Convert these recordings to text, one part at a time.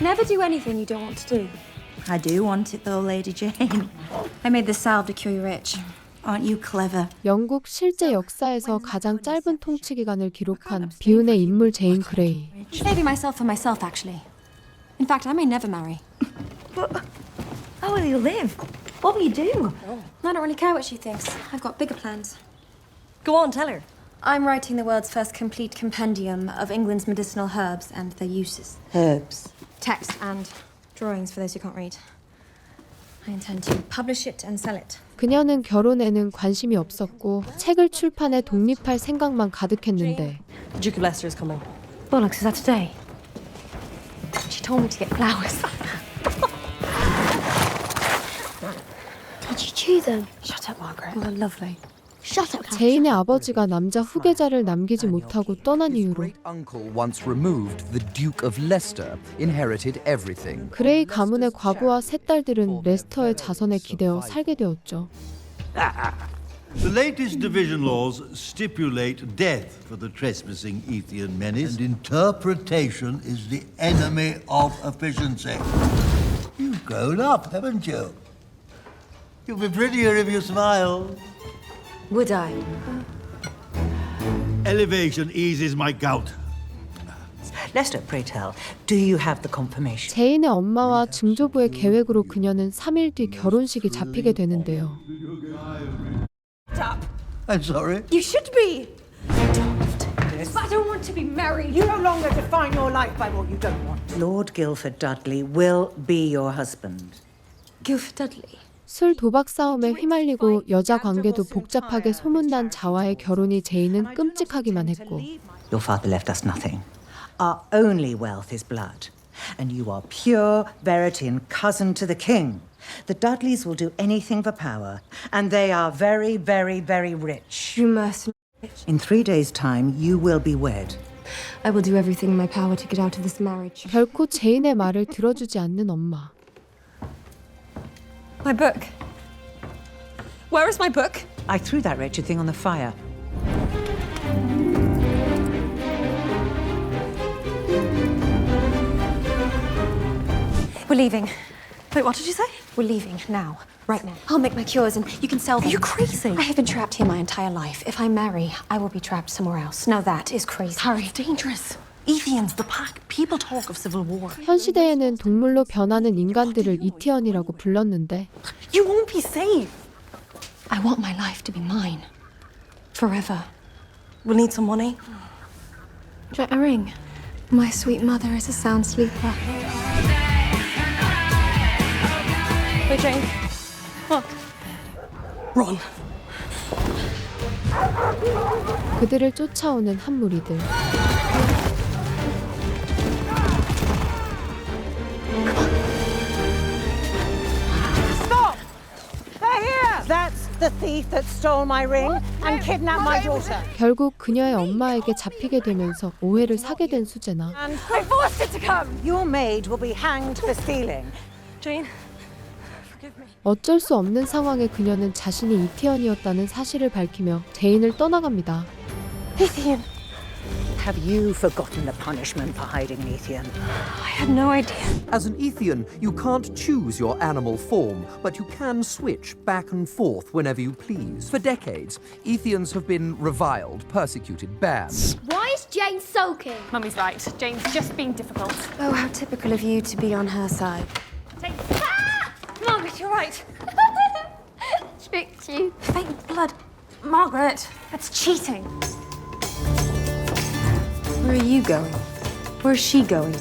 Never do anything you don't want to do. I do want it though, Lady Jane. I made this salve to cure your itch. Aren't you clever? 영국 실제 역사에서 가장 짧은 통치 기간을 기록한 비운의 인물 제인 그레이. Saving myself for myself, actually. In fact, I may never marry. How will you live? What will you do? I don't really care what she thinks. I've got bigger plans. Go on, tell her. I'm writing the world's first complete compendium of England's medicinal herbs and their uses. Herbs. Text and drawings for those who can't read. I intend to publish it and sell it. 그녀는 결혼에는 관심이 없었고 책을 출판해 독립할 생각만 가득했는데 The Duke of Leicester is coming. Bollocks, is that today? She told me to get flowers. Did you chew them? Shut up, Margaret. Well, lovely. Shut up. 제인의 아버지가 남자 후계자를 남기지 못하고 떠난 이유로 Great uncle once removed, the Duke of Leicester inherited everything. 그레이 가문의 과부와 세 딸들은 레스터의 자선에 기대어 살게 되었죠. The latest division laws stipulate death for the trespassing Ethian menace, and interpretation is the enemy of efficiency. You've grown up, haven't you? You'll be prettier if you smile. Would I? Elevation eases my gout. Lester, pray tell, do you have the confirmation? 제인의 엄마와 증조부의 계획으로 그녀는 3일 뒤 결혼식이 잡히게 되는데요. I'm sorry. You should be. But I don't want to be married. You no longer define your life by what you don't want. Lord Guildford Dudley will be your husband. Guildford Dudley. 술 도박 싸움에 휘말리고 여자 관계도 복잡하게 소문난 자와의 결혼이 제인은 끔찍하기만 했고 Your father left us nothing. Our only wealth is blood. And you are pure verity and cousin to the king. The Dudleys will do anything for power. And they are very, very, very rich. You mercenary. In 3 days' time, you will be wed. I will do everything in my power to get out of this marriage. 결코 제인의 말을 들어주지 않는 엄마. My book. Where is my book? I threw that wretched thing on the fire. We're leaving. Wait, what did you say? We're leaving now. Right now. I'll make my cures and you can sell them. Are you crazy? I have been trapped here my entire life. If I marry, I will be trapped somewhere else. Now that is crazy. Hurry. It's dangerous. Ethians, the pack. People talk of civil war. 현 시대에는 동물로 변하는 인간들을 이티언이라고 불렀는데 You won't be safe. I want my life to be mine. Forever. We'll need some money. Get a ring. My sweet mother is a sound sleeper. Wait, Jane. Look. Run. 그들을 쫓아오는 한 무리들. Stop! They're here! That's the thief that stole my ring and kidnapped my daughter. 결국 그녀의 엄마에게 잡히게 되면서 오해를 사게 된 수제나 And I forced it to come. Your maid will be hanged for stealing. Jane. 어쩔 수 없는 상황에 그녀는 자신이 이티언이었다는 사실을 밝히며 제인을 떠나갑니다. Ethian. Have you forgotten the punishment for hiding an Ethian? I had no idea. As an Ethian, you can't choose your animal form, but you can switch back and forth whenever you please. For decades, Ethians have been reviled, persecuted, banned. Why is Jane sulking? Mummy's right. Jane's just being difficult. Oh, how typical of you to be on her side. Jane. Ah! Margaret, you're right. Tricked you. Fake blood. Margaret, that's cheating. Where are you going? Where is she going?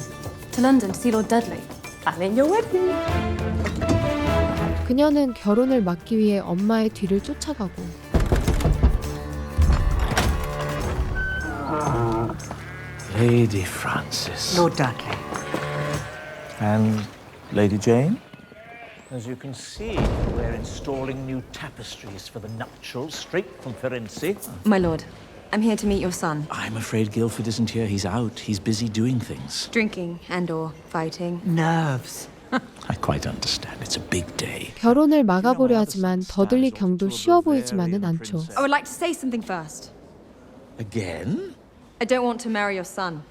To London to see Lord Dudley. I'm in your wedding. 그녀는 결혼을 막기 위해 엄마의 뒤를 쫓아가고 Lady Frances. Lord Dudley. And Lady Jane? As you can see, we're installing new tapestries for the nuptials straight from Firenze. My lord, I'm here to meet your son. I'm afraid Guildford isn't here. He's out. He's busy doing things. Drinking and/or fighting. Nerves. I quite understand. It's a big day. 결혼을 막아보려 하지만 더들리 경도 쉬워 보이지만은 않죠. I would like to say something first. Again? I don't want to marry your son.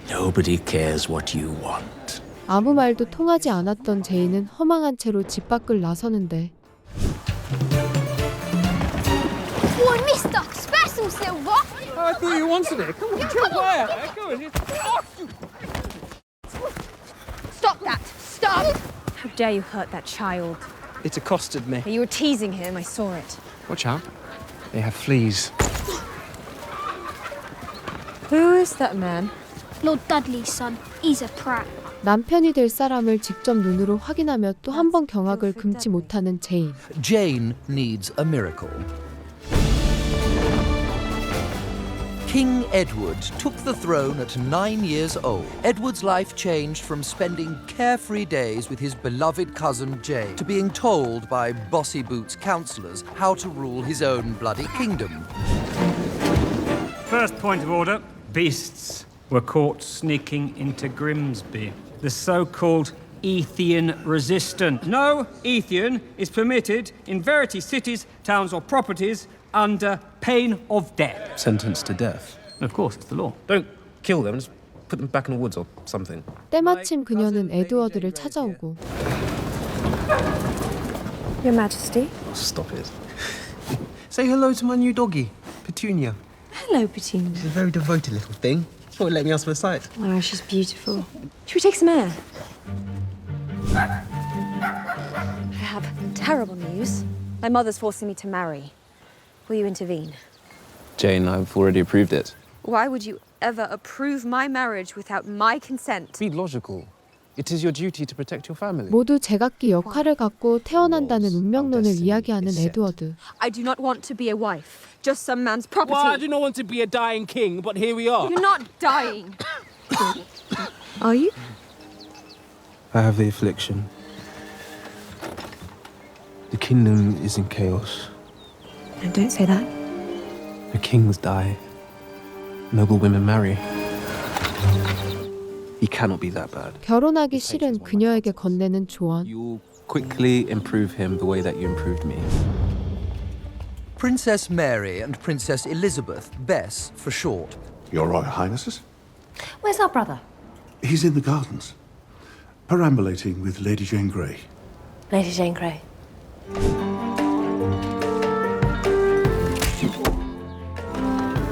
Nobody cares what you want. 아무 말도 통하지 않았던 제인은 허망한 채로 집 밖을 나서는데 Boy, mister, spare some silver. I thought you wanted it. Come on, jump where? Go on. Stop that! Stop! How dare you hurt that child? It accosted me. You were teasing him, I saw it. Watch out. They have fleas. Who is that man? Lord Dudley's son. He's a prat. 남편이 될 사람을 직접 눈으로 확인하며 또 한 번 경악을 금치 못하는 제인. Jane needs a miracle. King Edward took the throne at 9 years old. Edward's life changed from spending carefree days with his beloved cousin Jane to being told by Bossy Boots councillors how to rule his own bloody kingdom. First point of order. Beasts were caught sneaking into Grimsby. The so-called Ethian resistance. No Ethian is permitted in Verity cities, towns or properties under pain of death. Sentenced to death. Of course, it's the law. Don't kill them, just put them back in the woods or something. 때마침 그녀는 에드워드를 찾아오고 Your Majesty. Oh, stop it. Say hello to my new doggy, Petunia. Hello, Petunia. She's a very devoted little thing. Thought it'd let me ask for a sight. Oh, she's beautiful. Should we take some air? I have terrible news. My mother's forcing me to marry. Will you intervene? Jane, I've already approved it. Why would you ever approve my marriage without my consent? Be logical. It is your duty to protect your family. 모두 제각기 역할을 갖고 태어난다는 운명론을 이야기하는 에드워드. I do not want to be a wife. Just some man's property. Well, I do not want to be a dying king, but here we are. You're not dying. Are you? I have the affliction. The kingdom is in chaos. No, don't say that. The kings die. Noble women marry. He cannot be that bad. 결혼하기 싫은 그녀에게 건네는 조언. You'll quickly improve him the way that you improved me. Princess Mary and Princess Elizabeth, Bess for short. Your Royal Highnesses? Where's our brother? He's in the gardens, perambulating with Lady Jane Grey. Lady Jane Grey.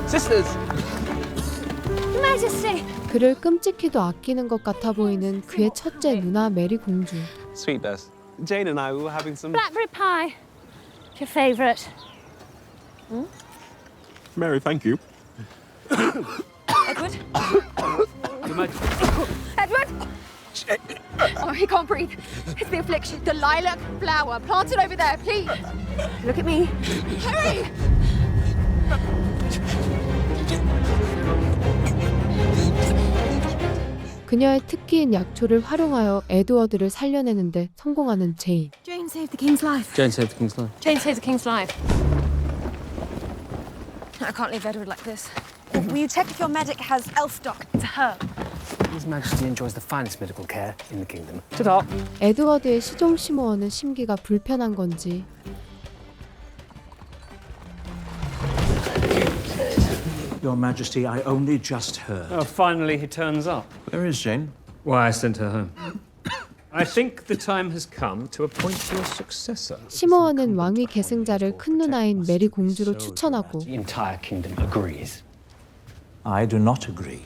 Sisters! Majesty. 그를 끔찍히도 아끼는 것 같아 보이는 그의 첫째 누나 메리 공주. Sweet Bess. Jane and I were having some... Blackberry pie. Your favourite. Mary, thank you. Edward? Edward? Oh, he can't breathe. It's the affliction. The lilac flower. Plant it over there, please. Look at me. Hurry! 그녀의 특기인 약초를 활용하여 에드워드를 살려내는데 성공하는 제인. Jane saved the king's life. Jane saved the king's life. Jane saved the king's life. I can't leave Edward like this. Will you check if your medic has elf stock? It's a herb. His Majesty enjoys the finest medical care in the kingdom. Ta-da! 에드워드의 시종시모어는 심기가 불편한 건지 Your Majesty, I only just heard. Oh, finally he turns up. Where is Jane? Why, I sent her home. I think the time has come to appoint your successor. 시모어는 왕위 계승자를 큰 누나인 메리 공주로 추천하고 The entire kingdom agrees. I do not agree.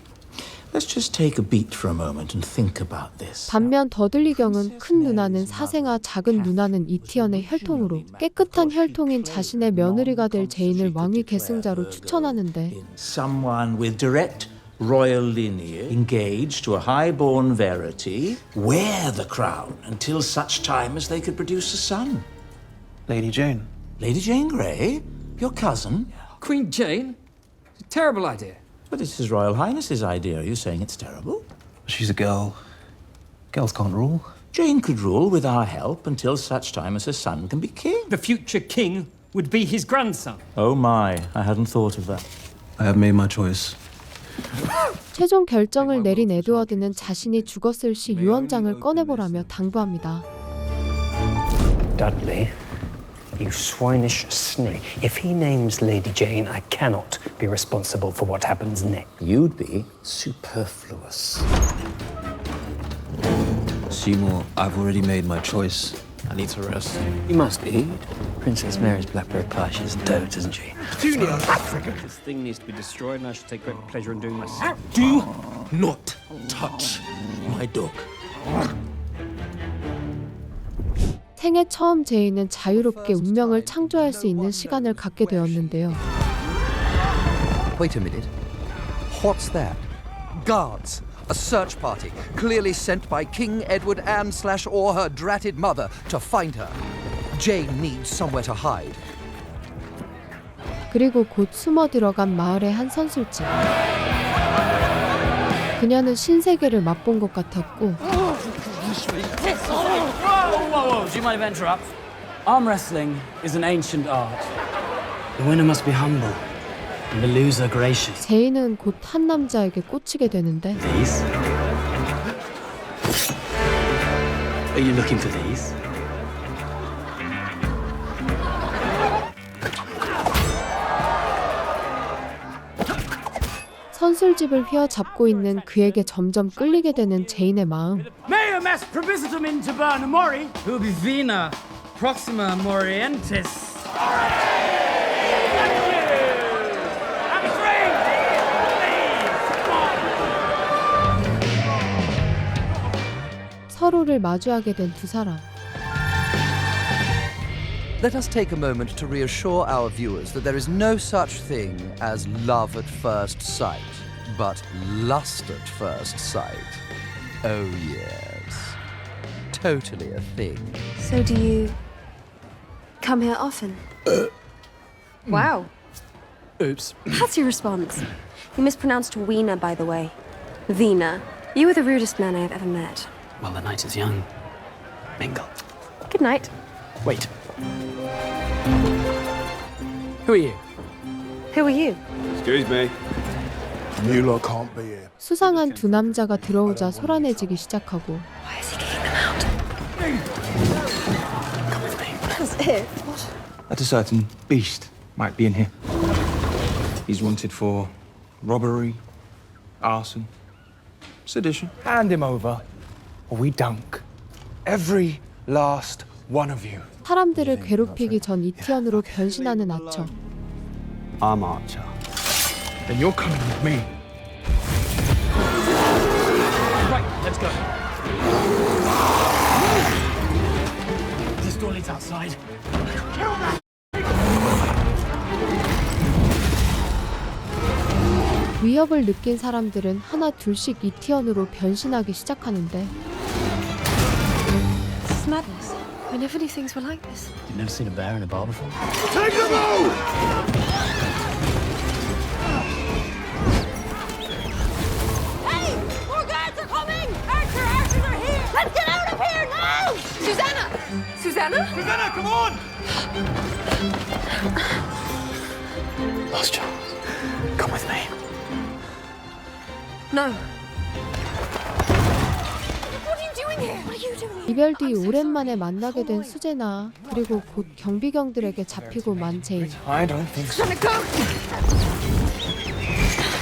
Let's just take a beat for a moment and think about this. 반면 더들리 경은 큰 누나는 사생아 작은 누나는 이티언의 혈통으로 깨끗한 혈통인 자신의 며느리가 될 제인을 왕위 계승자로 추천하는데 Someone with direct royal lineage, engaged to a high-born Verity, wear the crown until such time as they could produce a son. Lady Jane. Lady Jane Grey? Your cousin? Queen Jane? It's a terrible idea. But it's His Royal Highness's idea. Are you saying it's terrible? She's a girl. Girls can't rule. Jane could rule with our help until such time as her son can be king. The future king would be his grandson. Oh my, I hadn't thought of that. I have made my choice. 최종 결정을 내린 에드워드는 자신이 죽었을 시 유언장을 꺼내보라며 당부합니다. Dudley, you swinish snake. If he names Lady Jane, I cannot be responsible for what happens next. You'd be superfluous. Seymour, I've already made my choice. I need to rest. You must eat. Princess Mary's blackberry pie, she's a dote, isn't she? Petunia, Africa! This thing needs to be destroyed, and I should take great pleasure in doing myself. Do not touch my dog. 생애 처음 제이는 자유롭게 운명을 창조할 수 있는 시간을 갖게 되었는데요. Wait a minute. What's that? Guards. A search party, clearly sent by King Edward and/or her dratted mother to find her. Jane needs somewhere to hide. 그리고 곧 숨어 들어간 마을의 한 선술집. 그녀는 신세계를 맛본 것 같았고 Whoa, do you mind if I interrupt? Arm wrestling is an ancient art. The winner must be humble, and the loser gracious. 제이는 곧 한 남자에게 꽂히게 되는데 These? Are you looking for these? 선술집을 휘어잡고 있는 그에게 점점 끌리게 되는 제인의 마음. Mea mas probicitum in taberna mori, ubi vina proxima morientis. 서로를 마주하게 된 두 사람. Let us take a moment to reassure our viewers that there is no such thing as love at first sight, but lust at first sight. Oh yes, totally a thing. So do you come here often? Wow. Oops. How's your response? You mispronounced Weena, by the way. Vina. You were the rudest man I have ever met. Well, the night is young. Mingle. Good night. Wait. Who are you? Who are you? Excuse me. You lot can't be here. 수상한 두 남자가 들어오자 소란해지기 시작하고 Why is he kicking them out? Come with me. That's it. What? That a certain beast might be in here. He's wanted for robbery, arson, sedition. Hand him over, or we dunk every last one of you. 사람들을 괴롭히기 전 이티언으로 변신하는 아처. I'm Archer. Then you're coming with me. Right, let's go. This door leads outside. 위협을 느낀 사람들은 하나 둘씩 이티언으로 변신하기 시작하는데 This is madness. I never knew things were like this. You've never seen a bear in a bar before? Take them out! Hey! More guards are coming! Archer, they're here! Let's get out of here now! Susanna! Susanna? Susanna, come on! Lost Charles. Come with me. No. What are you doing here? What are you doing? 이별 뒤 오랜만에 만나게 된 수제나 그리고 곧 경비경들에게 잡히고 만 제인. I don't think so. Susanna, go!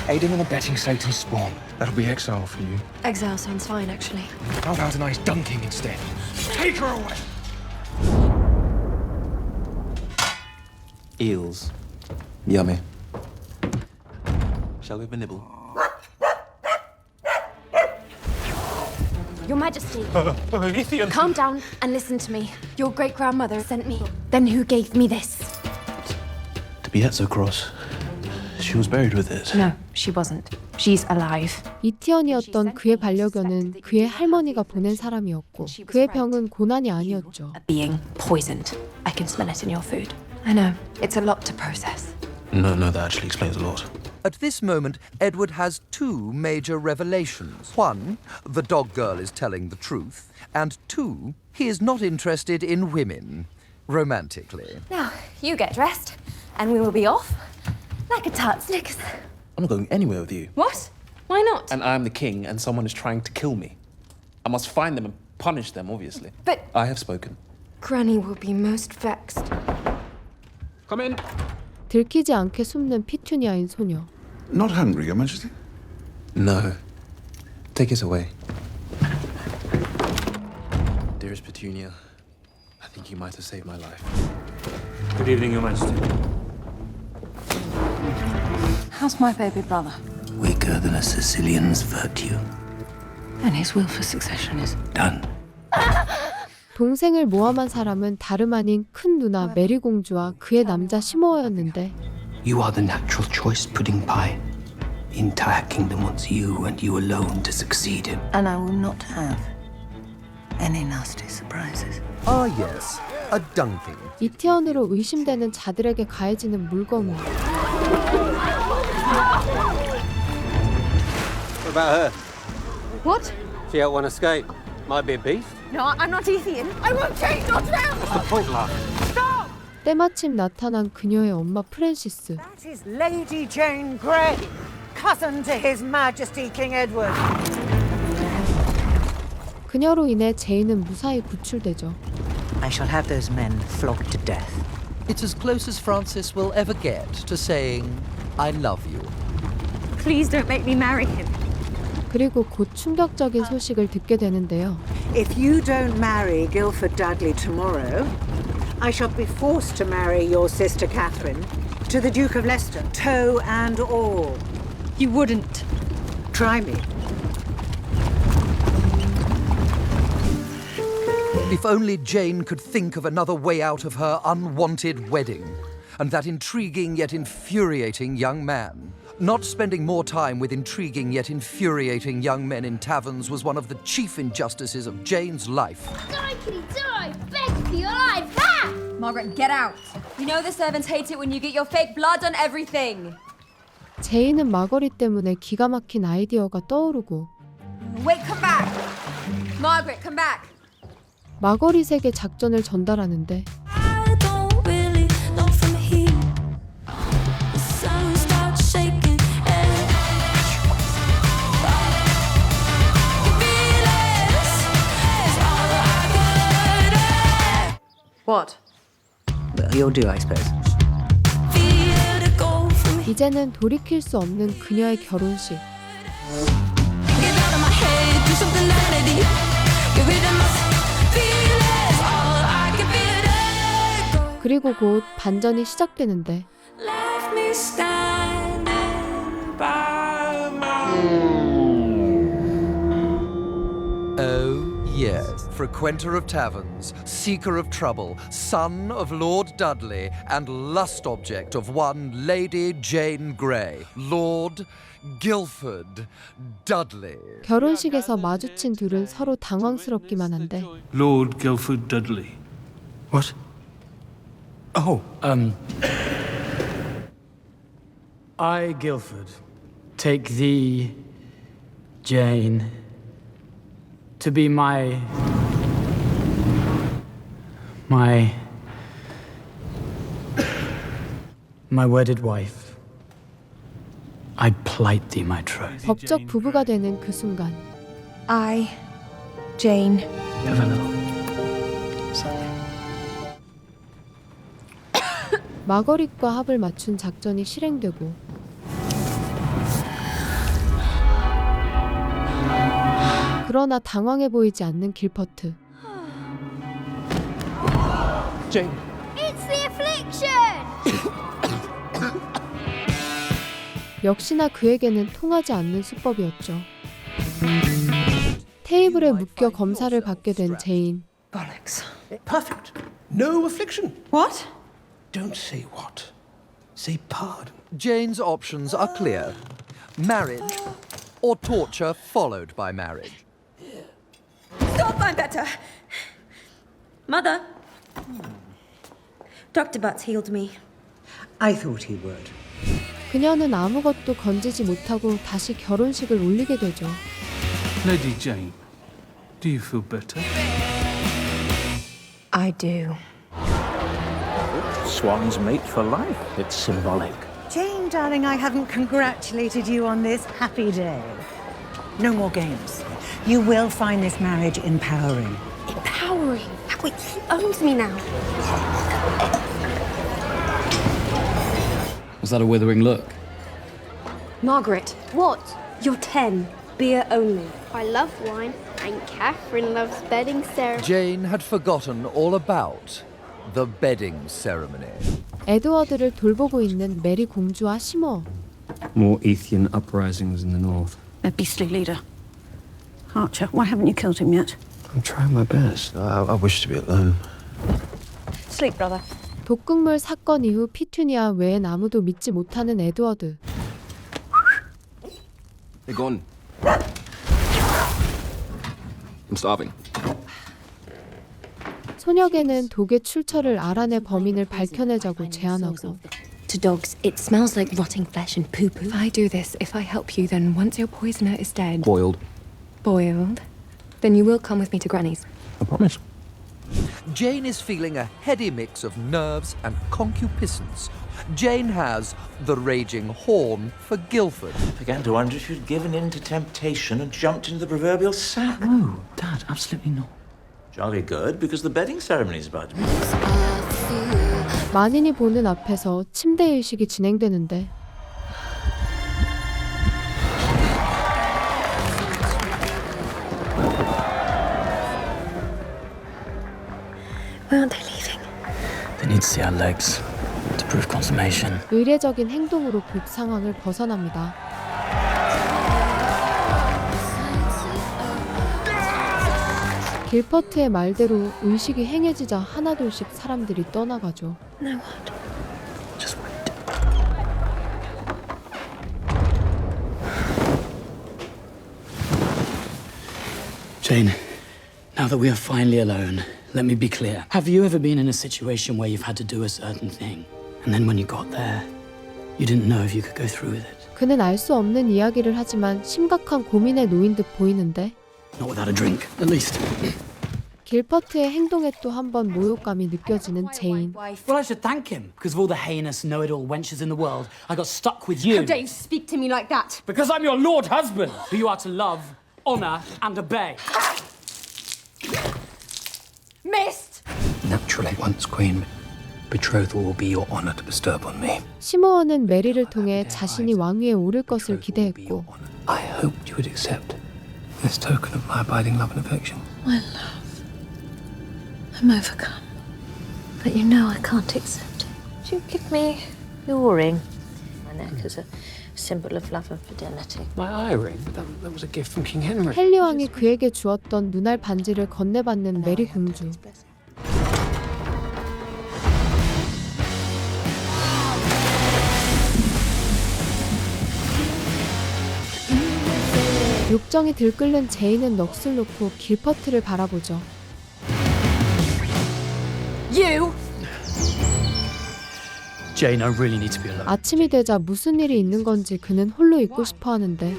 Aiding and abetting Satan's spawn. That'll be exile for you. Exile sounds fine, actually. How about a nice dunking instead? Take her away! Eels. Yummy. Shall we have a nibble? Your Majesty, calm down and listen to me. Your great-grandmother sent me. Then who gave me this? To be at so cross. She was buried with it. No, she wasn't. She's alive. 이티언이었던 그의 반려견은 그의 할머니가 보낸 사람이었고 그의 병은 고난이 아니었죠. A being poisoned. I can smell it in your food. I know. It's a lot to process. No, that actually explains a lot. At this moment, Edward has two major revelations. One, the dog girl is telling the truth. And two, he is not interested in women, romantically. Now, you get dressed, and we will be off like a tart Snickers. I'm not going anywhere with you. What? Why not? And I'm the king, and someone is trying to kill me. I must find them and punish them, obviously. But I have spoken. Granny will be most vexed. Come in. 들키지 않게 숨는 피투니아인 소녀. Not hungry, Your Majesty? No. Take it away. Dearest Petunia, I think you might have saved my life. Good evening, Your Majesty. How's my baby brother? Weaker than a Sicilian's virtue. And his will for succession is done. 동생을 모함한 사람은 다름 아닌 큰 누나 메리 공주와 그의 남자 시모어였는데 You are the natural choice, pudding pie. The entire kingdom wants you and you alone to succeed in. And I will not have any nasty surprises. Ah, yes, a dunking. 이티언으로 의심되는 자들에게 가해지는 물거무. What about her? What? She out one escape. Might be a beast. No, I'm not Ethan. I won't take not now. What's the point, love? Stop! 때마침 나타난 그녀의 엄마 프랜시스. That is Lady Jane Grey, cousin to His Majesty King Edward. 그녀로 인해 제인은 무사히 구출되죠. I shall have those men flogged to death. It's as close as Francis will ever get to saying, I love you. Please don't make me marry him. 그리고 곧 충격적인 소식을 듣게 되는데요. If you don't marry Guildford Dudley tomorrow, I shall be forced to marry your sister Catherine to the Duke of Leicester, toe and all. You wouldn't. Try me. If only Jane could think of another way out of her unwanted wedding and that intriguing yet infuriating young man. Not spending more time with intriguing yet infuriating young men in taverns was one of the chief injustices of Jane's life. Die, kitty, die! Beg for your life! Ha! Margaret, get out! You know the servants hate it when you get your fake blood on everything. 제인은 마거리 때문에 기가 막힌 아이디어가 떠오르고 Wait, come back! Margaret, come back! 마거릿에게 작전을 전달하는데 What? Well, you'll do, I suppose. 이제는 돌이킬 수 없는 그녀의 결혼식. 그리고 곧 반전이 시작되는데 Oh, yes, frequenter of taverns, seeker of trouble, son of Lord Dudley, and lust object of one Lady Jane Grey, Lord Guildford Dudley. 결혼식에서 마주친 둘은 서로 당황스럽기만 한데 Lord Guildford Dudley. What? Oh, I, Guildford, take thee, Jane, to be my wedded wife. I plight thee my troth. 법적 부부가 되는 그 순간 I, Jane. Never know. Something. 마거릿과 합을 맞춘 작전이 실행되고 그러나 당황해 보이지 않는 길퍼트. Jane. It's the affliction! 역시나 그에게는 통하지 않는 수법이었죠. 테이블에 묶여 검사를 받게 된 제인. Bollocks. Perfect. No affliction. What? Don't say what. Say pardon. Jane's options are clear. Marriage or torture followed by marriage. Stop, I'm better. Mother. Dr. Butts healed me. I thought he would. 그녀는 아무것도 건지지 못하고 다시 결혼식을 올리게 되죠. Lady Jane, do you feel better? I do. Swan's mate for life. It's symbolic. Jane, darling, I haven't congratulated you on this happy day. No more games. You will find this marriage empowering. Empowering. Wait, he owns me now. Was that a withering look? Margaret. What? You're 10. Beer only. I love wine. Aunt Catherine loves bedding ceremony. Jane had forgotten all about the bedding ceremony. 에드워드를 돌보고 있는 메리 공주와 시모어. More Ethian uprisings in the north. Their beastly leader. Archer, why haven't you killed him yet? I'm trying my best. I wish to be alone. Sleep, brother. 독극물 사건 이후 피투니아 외엔 아무도 믿지 못하는 에드워드. They're gone. I'm starving. 소녀계는 독의 출처를 알아내 범인을 밝혀내자고 제안하고 To dogs, it smells like rotting flesh and poo-poo. If I do this, if I help you, then once your poisoner is dead... Boiled. Boiled? Then you will come with me to Granny's. I promise. Jane is feeling a heady mix of nerves and concupiscence. Jane has the raging horn for Guildford. Began to wonder if you'd given in to temptation and jumped into the proverbial sack. No, Dad, absolutely not. Jolly good, because the bedding ceremony's about to be. 만인이 보는 앞에서 침대 일식이 진행되는데 Why aren't they leaving? They need to see our legs to prove consummation. 의례적인 행동으로 급 상황을 벗어납니다. 길퍼트의 말대로 의식이 행해지자 하나둘씩 사람들이 떠나가죠. No, what? Just wait. Jane, now that we are finally alone, let me be clear. Have you ever been in a situation where you've had to do a certain thing, and then when you got there, you didn't know if you could go through with it? 그는 알 수 없는 이야기를 하지만 심각한 고민에 놓인 듯 보이는데 Not without a drink, at least. 길퍼트의 행동에 또 한 번 모욕감이 느껴지는 제인. Well, I should thank him, because of all the heinous know-it-all wenches in the world. I got stuck with you. How dare you speak to me like that? Because I'm your lord husband, who you are to love, honor, and obey. Missed! Naturally, once queen, betrothal will be your honor to bestow upon me. 시모어는 메리를 통해 자신이 왕위에 오를 것을 기대했고 I hoped you would accept this token of my abiding love and affection. My love. I'm overcome. But you know I can't accept it. Do you give me your ring? My neck is a symbol of love and fidelity. My eye ring? That was a gift from King Henry. 헨리 왕이 그에게 주었던 눈알 반지를 건네받는 메리 공주. 욕정이 들끓는 제인은 넋을 놓고 길퍼트를 바라보죠. You! Jane, I really need to be alone. 아침이 되자 무슨 일이 있는 건지 그는 홀로 있고 싶어 하는데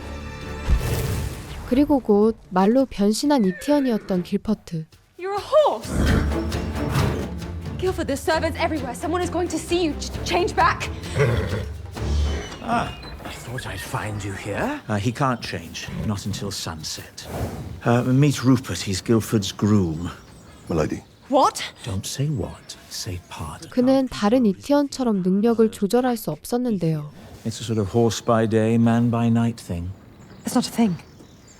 그리고 곧 말로 변신한 이티언이었던 길퍼트. You're a horse! Guildford, there's servants everywhere. Someone is going to see you. Change back. I thought I'd find you here. He can't change, not until sunset. Meet Rupert, he's Guildford's groom. Milady. What? Don't say what, say pardon. 그는 다른 이티언처럼 능력을 조절할 수 없었는데요. It's a sort of horse by day, man by night thing. It's not a thing.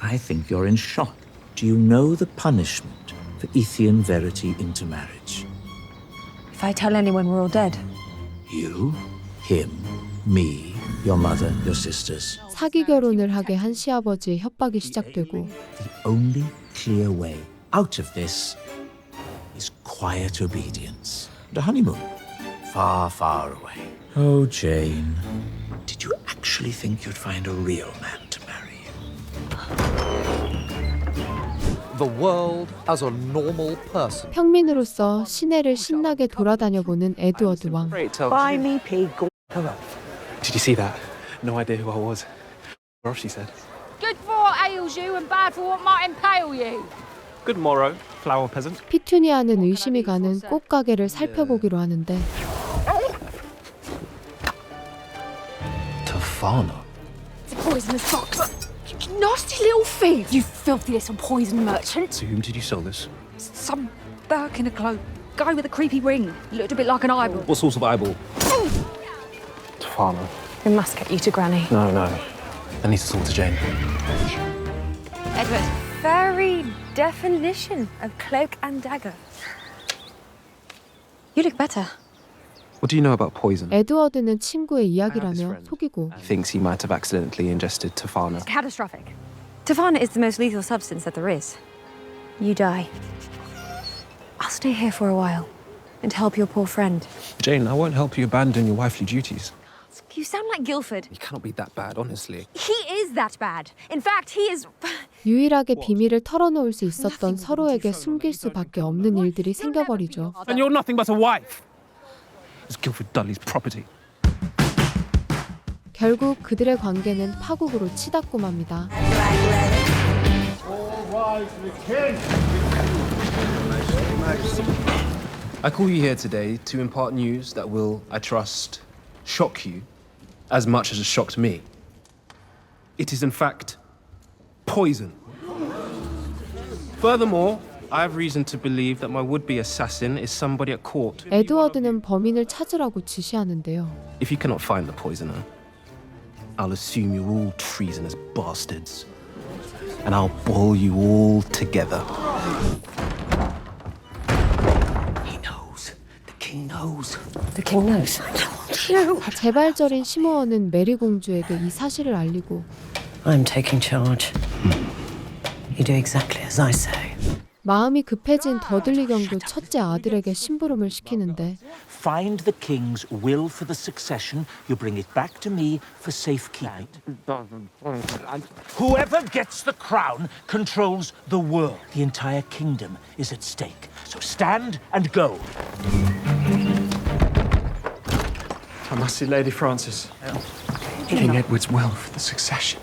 I think you're in shock. Do you know the punishment for Ethian Verity intermarriage? If I tell anyone, we're all dead. You, him, me, your mother, your sisters. 사기 결혼을 하게 한 시아버지의 협박이 시작되고 The only clear way out of this is quiet obedience. And a honeymoon, far, far away. Oh, Jane, did you actually think you'd find a real man to marry you? The world as a normal person. 평민으로서 시내를 신나게 돌아다녀보는 에드워드 왕. Buy me pig. Hello. Did you see that? No idea who I was. Or she said. Good for what ails you and bad for what might impale you. Good morrow, flower peasant. 피투니아는 의심이 가는 꽃가게를 살펴보기로 하는데 Tofano. It's a poisonous box. You nasty little thief. You filthy little poison merchant. To whom did you sell this? Some Burke in a cloak. Guy with a creepy ring. Looked a bit like an eyeball. What sort of eyeball? Tofano. We must get you to Granny. No. I need to talk to Jane. Edward, very definition of cloak and dagger. You look better. What do you know about poison? 에드워드는 친구의 이야기라며 속이고 He thinks he might have accidentally ingested Tafana. Catastrophic. Tafana is the most lethal substance that there is. You die. I'll stay here for a while and help your poor friend. Jane, I won't help you abandon your wifely duties. You sound like Guildford. You cannot be that bad, honestly. He is that bad. In fact, he is... 유일하게 비밀을 털어놓을 수 있었던 서로에게 숨길 수밖에 없는 일들이 생겨버리죠. And you're nothing but a wife. It's Guildford Dudley's property. 결국 그들의 관계는 파국으로 치닫고 맙니다. I call you here today to impart news that will, I trust, shock you as much as it shocked me. It is in fact poison. Furthermore, I have reason to believe that my would-be assassin is somebody at court. 에드워드는 범인을 찾으라고 지시하는데요. If you cannot find the poisoner, I'll assume you're all treasonous bastards. And I'll boil you all together. He knows. The king knows. The king knows. 재발절인 시모어는 메리 공주에게 이 사실을 알리고 I'm taking charge. You do exactly as I say. 마음이 급해진 더들리 경도 첫째 아들에게 심부름을 시키는데 Find the king's will for the succession. You bring it back to me for safekeeping. Whoever gets the crown controls the world. The entire kingdom is at stake. So stand and go. I must see Lady Frances. King Edward's will for the succession.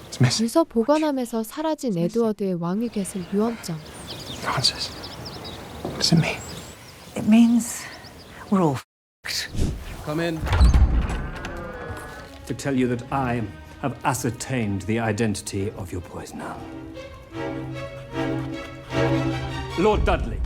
It's missing. 유서 보관함에서 사라진 에드워드의 왕위 계승 유언장. Frances, what does it mean? It means we're all Come in. To tell you that I have ascertained the identity of your poisoner. Lord Dudley.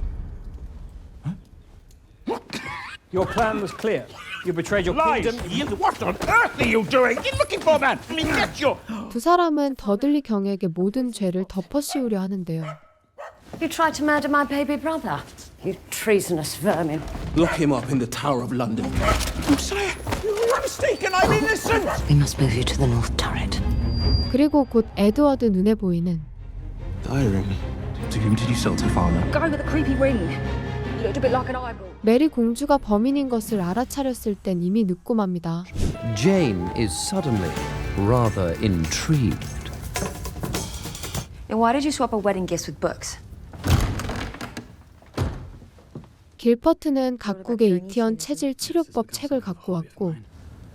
Your plan was clear. You betrayed your kingdom. What on earth are you doing? What are you looking for, man? I mean, get your... 두 사람은 더들리 경에게 모든 죄를 덮어씌우려 하는데요. You tried to murder my baby brother. You treasonous vermin. Lock him up in the Tower of London. Oh, sire, you're mistaken. I'm innocent. We must move you to the north turret. 그리고 곧 에드워드 눈에 보이는 Diary. To whom did you sell Tafana? Guy with a creepy ring. Looked a bit like an eyeball. 메리 공주가 범인인 것을 알아차렸을 땐 이미 늦고 맙니다. Jane is suddenly rather intrigued. And why did you swap our wedding gifts with books? 길퍼트는 각국의 이티언 체질 치료법 책을 갖고 왔고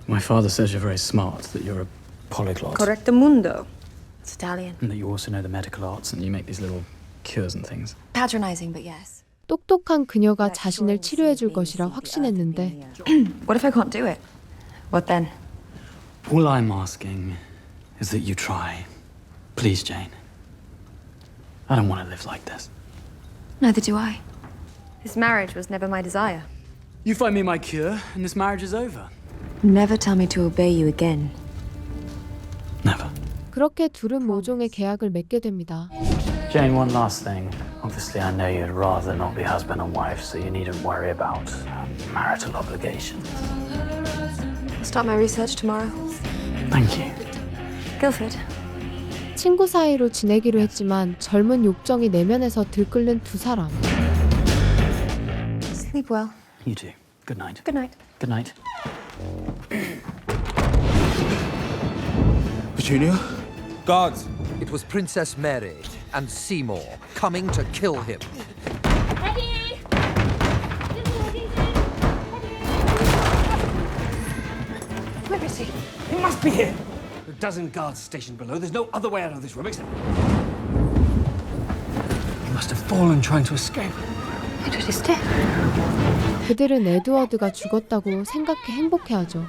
My father says you're very smart, that you're a polyglot. Correcto mundo. It's Italian. And that you also know the medical arts and you make these little cures and things. Patronizing, but yes. 똑똑한 그녀가 자신을 치료해 줄 것이라 확신했는데 What if I can't do it? What then? All I'm asking is that you try. Please, Jane. I don't want to live like this. Neither do I. This marriage was never my desire. You find me my cure, and this marriage is over. Never tell me to obey you again. Never. 그렇게 둘은 모종의 계약을 맺게 됩니다. Jane, one last thing. Obviously, I know you'd rather not be husband and wife, so you needn't worry about marital obligations. I'll start my research tomorrow. Thank you. Guildford. 친구 사이로 지내기로 했지만 젊은 욕정이 내면에서 들끓는 두 사람. Sleep well. You too. Good night. Good night. Good night. Petunia? Guards! It was Princess Mary and Seymour coming to kill him. Where is he? He must be here. A dozen guards stationed below. There's no other way out of this room except... He must have fallen trying to escape. Edward is dead. 그들은 에드워드가 죽었다고 생각해 행복해하죠.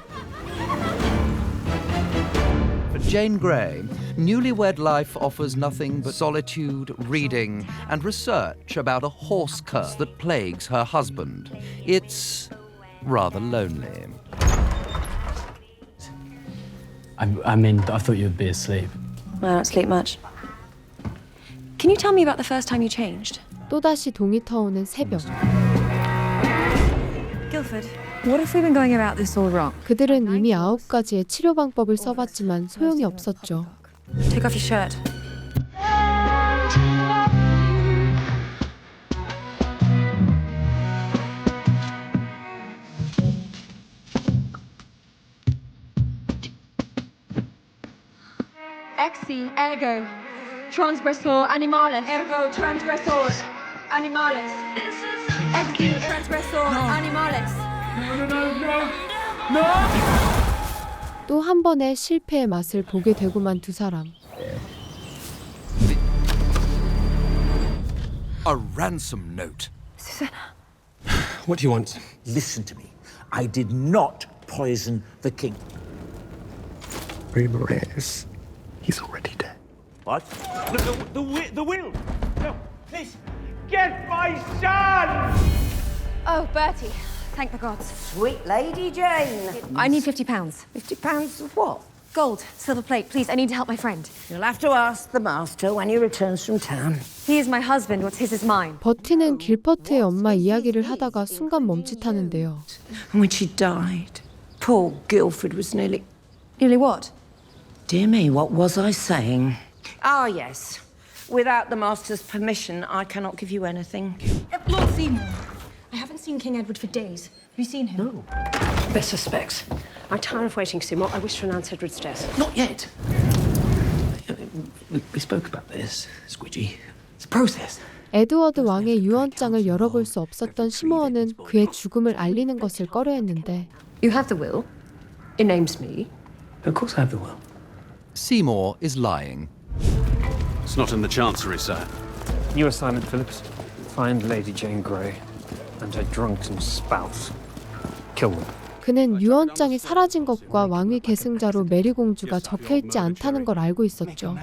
For Jane Grey, newlywed life offers nothing but solitude, reading, and research about a horse curse that plagues her husband. It's rather lonely. I mean, I thought you'd be asleep. I don't sleep much. Can Can you tell me about the first time you changed? 또다시 동이 터오는 새벽. Guildford, what if we've been going about this all wrong? 그들은 이미 9가지의 치료 방법을 써봤지만 소용이 없었죠. Take off your shirt. Exi, ergo, transgressor animalis. Ergo, transgressor animalis. Exi, transgressor animalis. 또 한 번의 실패의 맛을 보게 되고만 두 사람. A ransom note. What do you want? Listen to me. I did not poison the king. Ramirez, he's already dead. What? The will! No, please, get my son! Oh, Bertie, thank the gods. Sweet Lady Jane. I need £50. £50 of what? Gold, silver plate, please. I need to help my friend. You'll have to ask the master when he returns from town. He is my husband. What's his is mine. 버티는 길퍼트의 엄마 이야기를 하다가 순간 멈칫하는데요. And when she died, poor Guildford was nearly... Nearly what? Dear me, what was I saying? Ah, yes. Without the master's permission, I cannot give you anything. Lord Seymour, I haven't seen King Edward for days. Have you seen him? No. Better specs. I'm tired of waiting, Seymour. I wish to announce Edward's death. Not yet. We spoke about this, Squidgy. It's a process. 에드워드 왕의 유언장을 열어볼 수 없었던 시모어는 그의 죽음을 알리는 것을 꺼려했는데 You have the will. It names me. Of course I have the will. Seymour is lying. It's not in the Chancery, sir. New assignment, Phillips. Find Lady Jane Grey and her drunken spouse. Kill them. 그는 유언장이 사라진 것과 왕위 계승자로 메리 공주가 적혀있지 않다는 걸 알고 있었죠.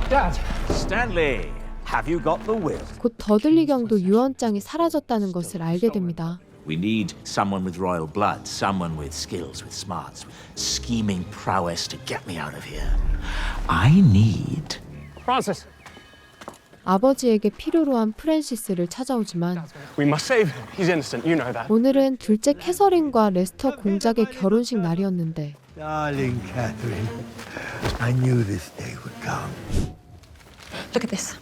Dad! Stanley, have you got the will? 곧 더들리 경도 유언장이 사라졌다는 것을 알게 됩니다. We need someone with royal blood, someone with skills, with smarts, with scheming prowess to get me out of here. I need... Francis, 아버지에게 필요로 한 프랜시스를 찾아오지만 we must save him. He's innocent, you know that. 오늘은 둘째 캐서린과 레스터 공작의 결혼식 날이었는데 Darling Catherine, I knew this day would come. Look at this.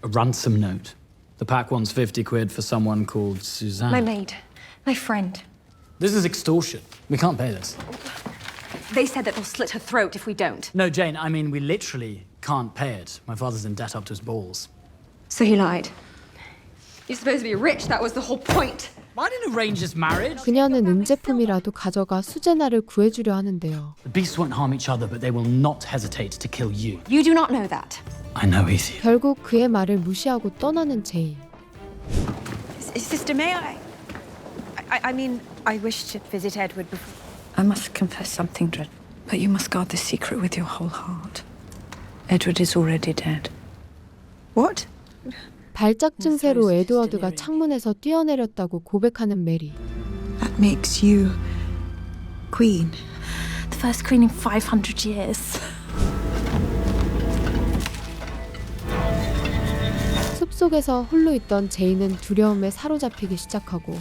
A ransom note. The pack wants 50 quid for someone called Suzanne. My maid. My friend. This is extortion. We can't pay this. They said that they'll slit her throat if we don't. No, Jane, I mean, we literally can't pay it. My father's in debt up to his balls. So he lied. You're supposed to be rich. That was the whole point. I didn't arrange this marriage. 그녀는 은제품이라도 가져가 수제나를 구해주려 하는데요. The beasts won't harm each other, but they will not hesitate to kill you. You do not know that. I know, Ethan. 결국 그의 말을 무시하고 떠나는 제인. Sister, may I mean, I wish to visit Edward before. I must confess something, Dread, but you must guard this secret with your whole heart. Edward is already dead. What? 발작 증세로 에드워드가 창문에서 뛰어내렸다고 고백하는 메리. That makes you queen. The first queen in 500 years. 숲속에서 홀로 있던 제인은 두려움에 사로잡히기 시작하고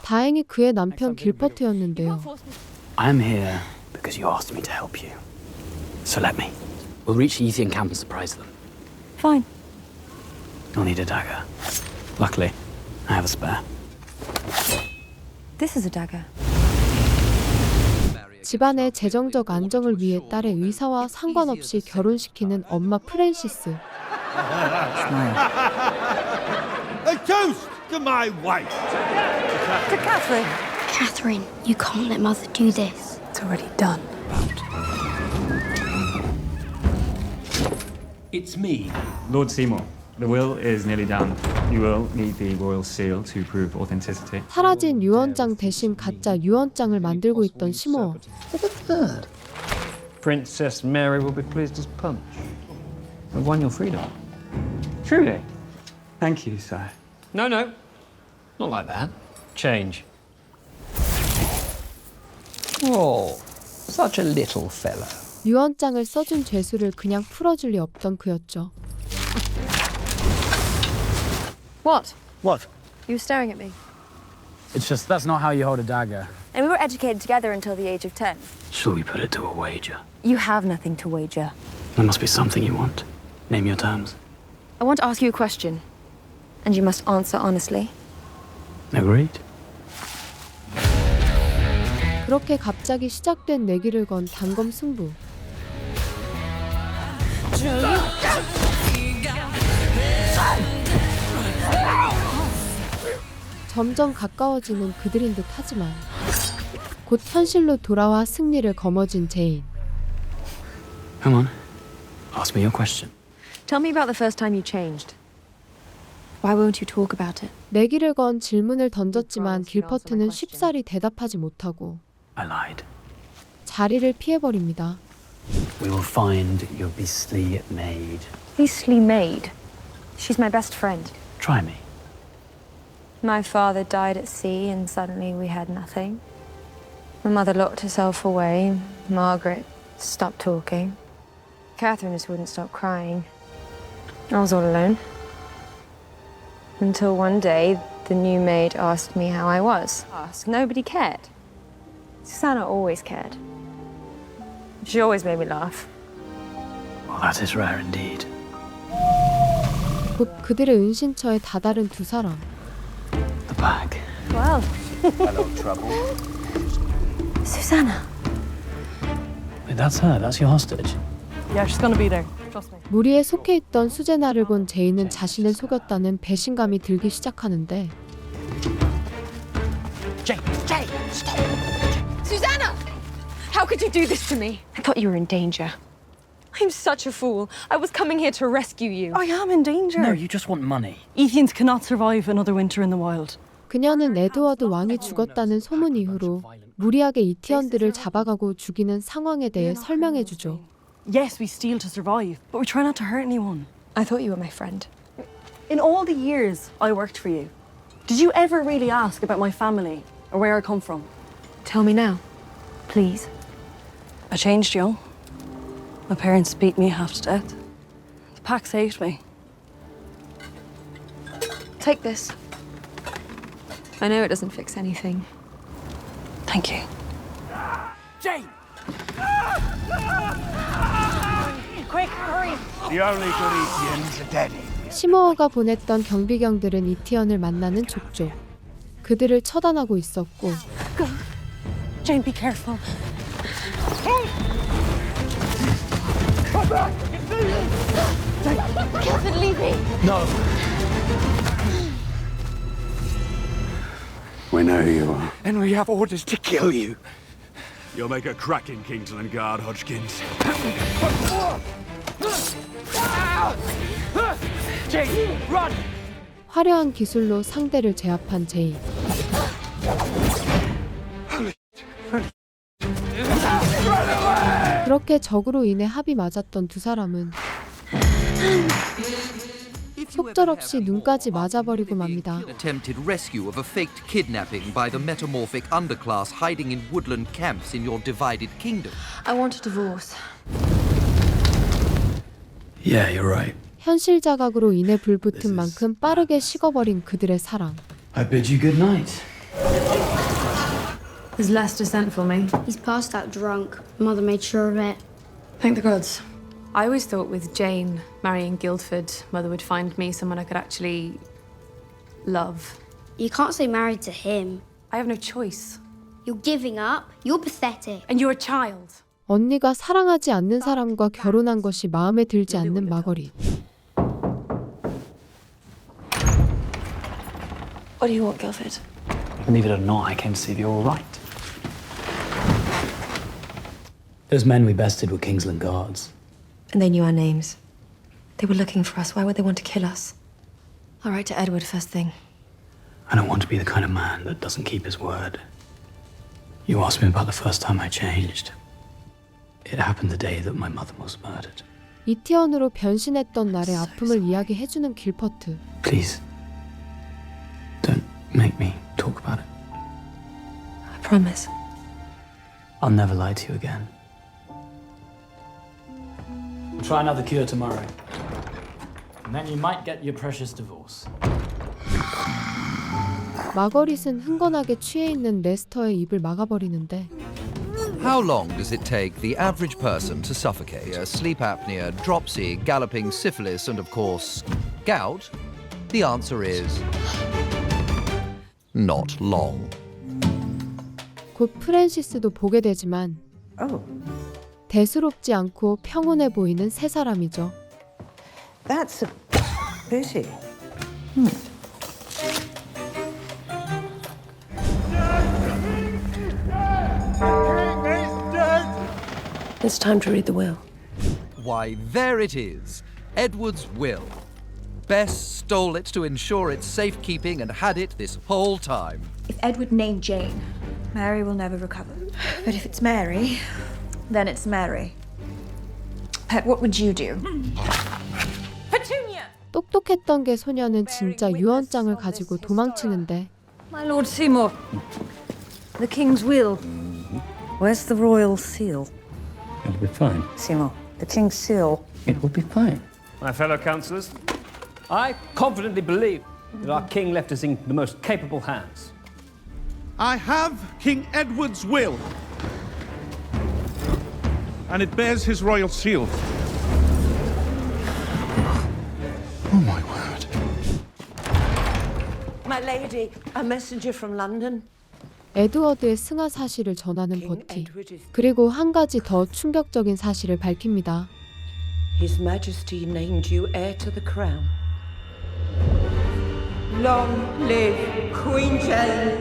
다행히 그의 남편 길퍼트였는데요. I'm here because you asked me to help you. So let me. We'll reach Ethian camp and surprise them. Fine. You'll need a dagger. Luckily, I have a spare. This is a dagger. 집안의 재정적 안정을 위해 딸의 의사와 상관없이 결혼시키는 엄마 프랜시스. A toast to my wife. To Catherine. Catherine, you can't let Mother do this. It's already done. It's me. Lord Seymour, the will is nearly done. You will need the royal seal to prove authenticity. 사라진 유언장 대신 가짜 유언장을 만들고 있던 시모어. Princess Mary will be pleased as punch. We've won your freedom. Truly. Thank you, sir. No, not like that. Change. Oh, Such a little fellow. 유언장을 써준 죄수를 그냥 풀어줄 리 없던 그였죠. What? What? You were staring at me. It's just that's not how you hold a dagger. And we were educated together until the age of 10. Shall we put it to a wager? You have nothing to wager. There must be something you want. Name your terms. I want to ask you a question, and you must answer honestly. Agreed. 그렇게 갑자기 시작된 내기를 건 단검 승부. 점점 가까워지는 그들인 듯 하지만 곧 현실로 돌아와 승리를 거머쥔 제인. Hang on. Ask me your question. Tell me about the first time you changed. Why won't you talk about it? 내기를 건 질문을 던졌지만 길퍼트는 쉽사리 대답하지 못하고 I lied. 자리를 피해버립니다. We will find your beastly maid. Beastly maid. She's my best friend. Try me. My father died at sea and suddenly we had nothing. My mother locked herself away. Margaret stopped talking. Catherine just wouldn't stop crying. I was all alone. Until one day, the new maid asked me how I was. Nobody cared. Susanna always cared. She always made me laugh. Well, that is rare indeed. 곧 그들의 은신처에 다다른 두 사람. The bag. Well. Hello, trouble. Susanna. Wait, that's her. That's your hostage. Yeah, she's gonna be there. Trust me. 무리에 속해 있던 수제나를 본 제인은 자신을 속였다는 배신감이 들기 시작하는데 Jane, stop. Susanna! How could you do this to me? I thought you were in danger. I'm such a fool. I was coming here to rescue you. I am in danger. No, you just want money. Ethians cannot survive another winter in the wild. 그녀는 에드워드 왕이 죽었다는 소문 이후로 무리하게 이티언들을 잡아가고 죽이는 상황에 대해 설명해주죠. Yes, we steal to survive, but we try not to hurt anyone. I thought you were my friend. In all the years I worked for you, did you ever really ask about my family or where I come from? Tell me now, please. I changed young. My parents beat me half to death. The pack saved me. Take this. I know it doesn't fix anything. Thank you. Jane! Quick, hurry! The only good Ethians are dead. 시모어가 보냈던 경비경들은 이티언을 만나는 족족. 그들을 처단하고 있었고 Jane, be careful. Catherine, leave me! No. We know who you are. And we have orders to kill you. You'll make a cracking Kingsland Guard, Hodgkins. Jane, run! 화려한 기술로 상대를 제압한 제인. 그렇게 적으로 인해 합이 맞았던 두 사람은 속절없이 눈까지 맞아버리고 맙니다. Attempted rescue of a faked kidnapping by the metamorphic underclass hiding in woodland camps in your divided kingdom. I want a divorce. Yeah, you're right. 현실 자각으로 인해 불붙은 만큼 빠르게 식어버린 그들의 사랑. I bid you good night. Has Lester sent for me? He's passed out drunk. Mother made sure of it. Thank the gods. I always thought with Jane marrying Guildford, Mother would find me someone I could actually love. You can't say married to him. I have no choice. You're giving up. You're pathetic. And you're a child. 언니가 사랑하지 않는 사람과 결혼한 것이 마음에 들지 않는 마거릿. What do you want, Guildford? Believe it or not, I came to see if you're all right. Those men we bested were Kingsland Guards. And they knew our names. They were looking for us. Why would they want to kill us? I'll write to Edward first thing. I don't want to be the kind of man that doesn't keep his word. You asked me about the first time I changed. It happened the day that my mother was murdered. 이티언으로 변신했던 날의 아픔을 이야기해주는 길퍼트. Please, don't make me talk about it. I promise. I'll never lie to you again. We'll try another cure tomorrow. And then you might get your precious divorce. 마거릿은 흥건하게 취해 있는 레스터의 입을 막아버리는데 How long does it take the average person to suffocate? Sleep apnea, dropsy, galloping syphilis, and of course, gout? The answer is not long. 곧 프랜시스도 보게 되지만 대수롭지 않고 평온해 보이는 세 사람이죠. That's a pity. It's time to read the will. Why, there it is. Edward's will. Bess stole it to ensure its safekeeping and had it this whole time. If Edward named Jane, Mary will never recover. But if it's Mary, then it's Mary. Pet, what would you do? 똑똑했던 게 소녀는 진짜 유언장을 가지고 도망치는데 My Lord Seymour, the King's will. Where's the royal seal? It'll be fine. Seymour, the King's seal. It will be fine. My fellow councillors, I confidently believe that our king left us in the most capable hands. I have King Edward's will. And it bears his royal seal. Oh my word. My lady, a messenger from London. 에드워드의 승하 사실을 전하는 버티. 그리고 한 가지 더 충격적인 사실을 밝힙니다. His Majesty named you heir to the crown. Long live Queen Jane.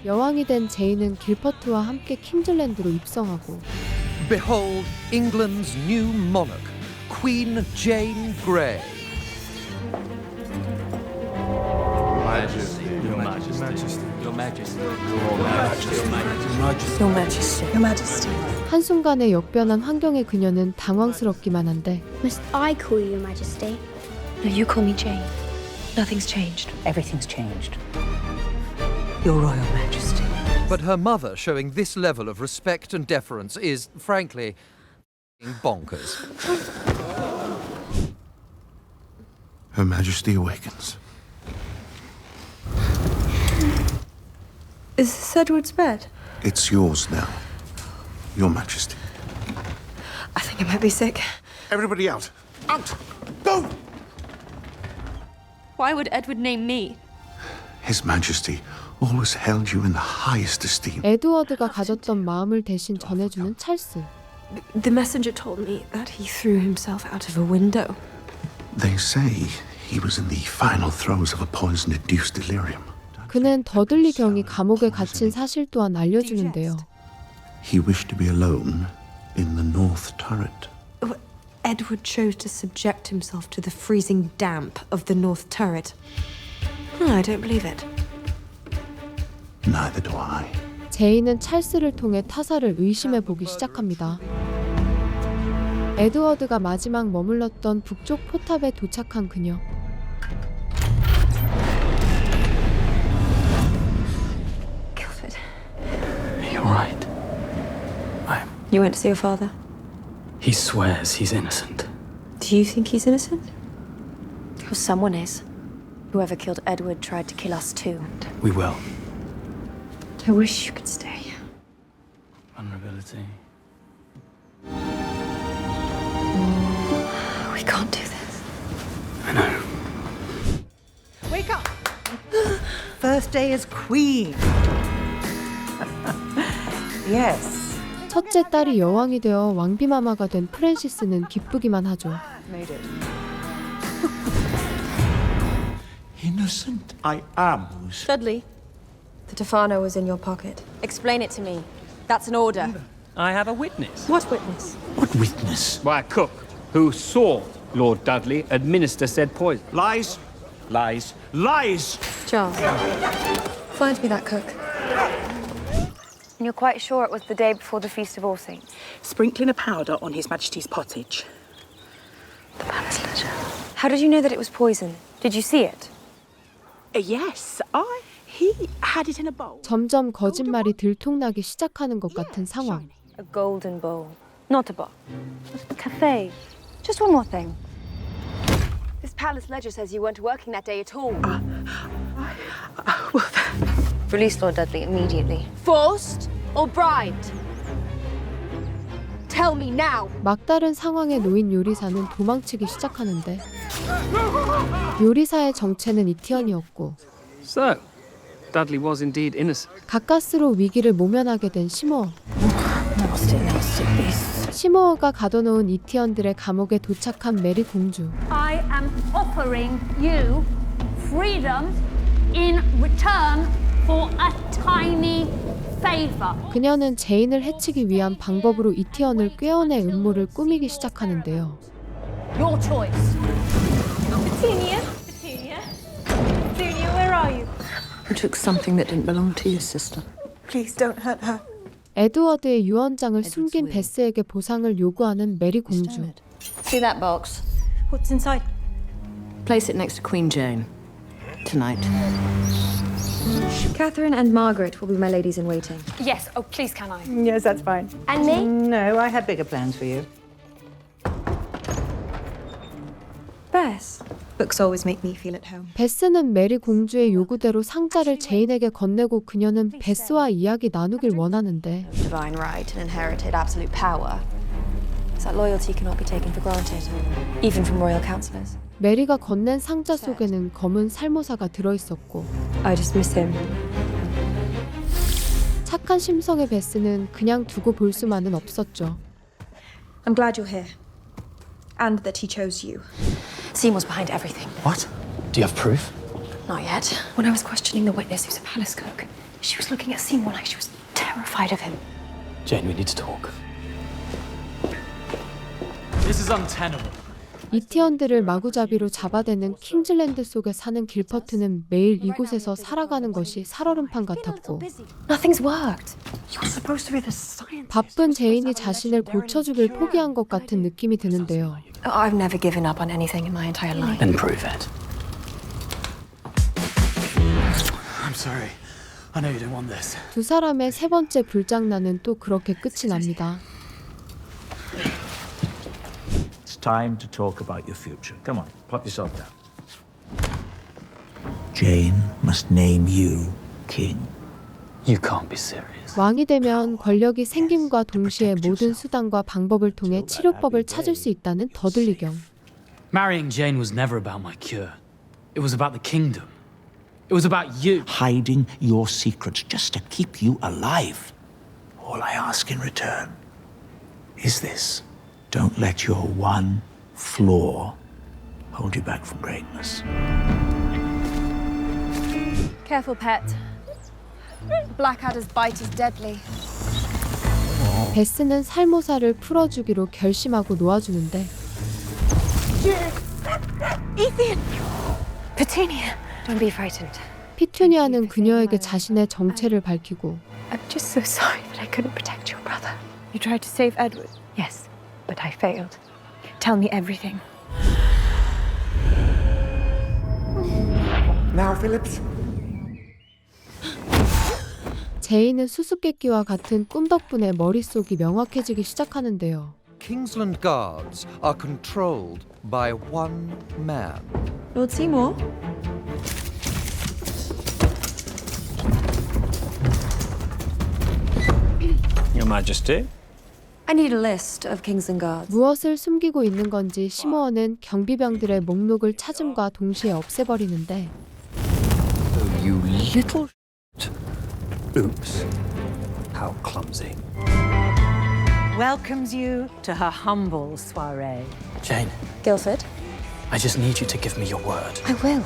여왕이 된 제인은 길퍼트와 함께 킹즐랜드로 입성하고 Behold England's new monarch, Queen Jane Grey. Your Majesty. Your Majesty. Your Majesty. Your Majesty. 한순간에 역변한 환경의 그녀는 당황스럽기만 한데 Must I call you Your Majesty? No, you call me Jane. Nothing's changed. Everything's changed. Your Royal Majesty. But her mother showing this level of respect and deference is, frankly, bonkers. Her Majesty awakens. Is this Edward's bed? It's yours now, Your Majesty. I think I might be sick. Everybody out! Out! Go! Why would Edward name me? His Majesty always held you in the highest esteem. 에드워드가 가졌던 마음을 대신 전해주는 찰스. The messenger told me that he threw himself out of a window. They say he was in the final throes of a poison-induced delirium. 그는 더들리 경이 감옥에 갇힌 사실 또한 알려주는데요. He wished to be alone in the north turret. Edward chose to subject himself to the freezing damp of the north turret. I don't believe it. Neither do I. 제인은 찰스를 통해 타사를 의심해보기 시작합니다. 에드워드가 마지막 머물렀던 북쪽 포탑에 도착한 그녀. You're right. You went to see your father? He swears he's innocent. Do you think he's innocent? Well, someone is. Whoever killed Edward tried to kill us too. We will. I wish you could stay. Vulnerability. We can't do this. I know. Wake up! First day as queen. Yes. 첫째 딸이 여왕이 되어 왕비마마가 된 프랜시스는 기쁘기만 하죠. Made it. Innocent? I am. Dudley, the Tofano was in your pocket. Explain it to me. That's an order. I have a witness. What witness? What witness? Why, a cook who saw Lord Dudley administer said poison. Lies. Lies. Lies! Charles, find me that cook. And you're quite sure it was the day before the Feast of All Saints? Sprinkling a powder on His Majesty's pottage. The palace letter. How did you know that it was poison? Did you see it? Yes, he had it in a bowl. 점점 거짓말이 들통나기 시작하는 것 같은 상황. A golden bowl, not a bar. A cafe. Just one more thing. This palace ledger says you weren't working that day at all. Release Lord Dudley immediately. Forced or bribed? Tell me now. 막다른 상황에 놓인 요리사는 도망치기 시작하는데 요리사의 정체는 이티언이었고 So, Dudley was indeed innocent. 가까스로 위기를 모면하게 된 시모어. 시모어가 가둬놓은 이티언들의 감옥에 도착한 메리 공주. I am offering you freedom in return for a tiny favor. 그녀는 제인을 해치기 위한 방법으로 이티언을 꿰어낼 음모를 꾸미기 시작하는데요. Your choice. Petunia? Petunia? Petunia, where are you? You took something that didn't belong to your sister. Please don't hurt her. 에드워드의 유언장을 숨긴 베스에게 보상을 요구하는 메리 공주. See that box? What's inside? Place it next to Queen Jane. Tonight. Catherine and Margaret will be my ladies in waiting. Yes, oh please can I? Yes, that's fine. And me? No, I had bigger plans for you. Bess. Books always make me feel at home. 베스는 메리 공주의 요구대로 상자를 제인에게 건네고 그녀는 베스와 이야기 나누길 원하는데 Divine right and inherited absolute power. That loyalty cannot be taken for granted, even from royal counselors. 메리가 건넨 상자 속에는 검은 살모사가 들어있었고 I just miss him. 착한 심성의 베스는 그냥 두고 볼 수만은 없었죠. I'm glad you're here. And that he chose you. Seymour's behind everything. What? Do you have proof? Not yet. When I was questioning the witness who's a palace cook, she was looking at Seymour like she was terrified of him. Jane, we need to talk. This is untenable. 이티언들을 마구잡이로 잡아대는 킹즐랜드 속에 사는 길퍼트는 매일 이곳에서 살아가는 것이 살얼음판 같았고 Nothing's worked. You're supposed to be the scientist. 바쁜 제인이 자신을 고쳐주길 포기한 것 같은 느낌이 드는데요. I've never given up on anything in my entire life. Then prove it. I'm sorry. I know you don't want this. 두 사람의 세 번째 불장난은 또 그렇게 끝이 납니다. Time to talk about your future. Come on, plop yourself down. Jane must name you king. You can't be serious. 왕이 되면 권력이 생김과 동시에 모든 수단과 방법을 통해 치료법을 찾을 수 있다는 더들리경. Marrying Jane was never about my cure. It was about the kingdom. It was about you. Hiding your secrets just to keep you alive. All I ask in return is this. Don't let your one flaw hold you back from greatness. Careful, pet. Blackadder's bite is deadly. 베스는 살모사를 풀어주기로 결심하고 놓아주는데 Ethan! Petunia! Don't be frightened. 피투니아는 그녀에게 자신의 정체를 밝히고 I'm just so sorry that I couldn't protect your brother. You tried to save Edward? Yes, but I failed. Tell me everything. Now, Phillips. 제인은 수수께끼와 같은 꿈 덕분에 머릿속이 명확해지기 시작하는데요. Kingsland Guards are controlled by one man. Lord Seymour? Your Majesty? I need a list of Kingsland Guards. 무엇을 숨기고 있는 건지 시모어는 경비병들의 목록을 찾음과 동시에 없애버리는데 Oh, you little Oops. How clumsy. Welcomes you to her humble soiree. Jane, Guildford? I just need you to give me your word. I will.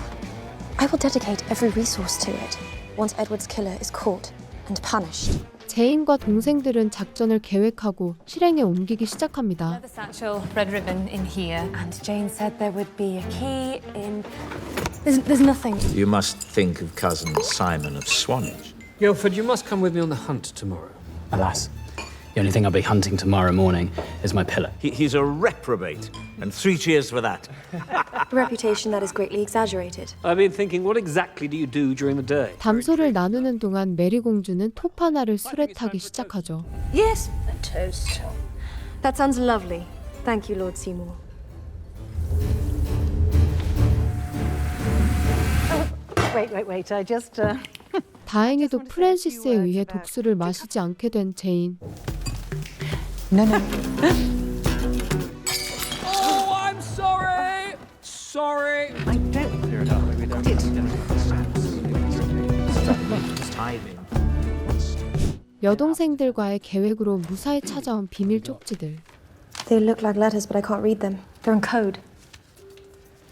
I will dedicate every resource to it once Edward's killer is caught and punished. 제인과 동생들은 작전을 계획하고 실행에 옮기기 시작합니다. The satchel, red ribbon in here. And Jane said there would be a key in... There's nothing. You must think of cousin Simon of Swanage. Guildford, you must come with me on the hunt tomorrow. Alas, The only thing I'll be hunting tomorrow morning is my pillow. He's a reprobate, and 3 cheers for that. A reputation that is greatly exaggerated. I've been thinking, what exactly do you do during the day? 담소를 나누는 동안 메리 공주는 톱 하나를 술에 타기 시작하죠. Yes, a toast. That sounds lovely. Thank you, Lord Seymour. Wait. I just... 다행히도 프랜시스에 의해 독수를 마시지 않게 된 제인. No. Oh, I'm sorry. Sorry. I don't... 여동생들과의 계획으로 무사히 찾아온 비밀 쪽지들. They look like letters, but I can't read them. They're in code.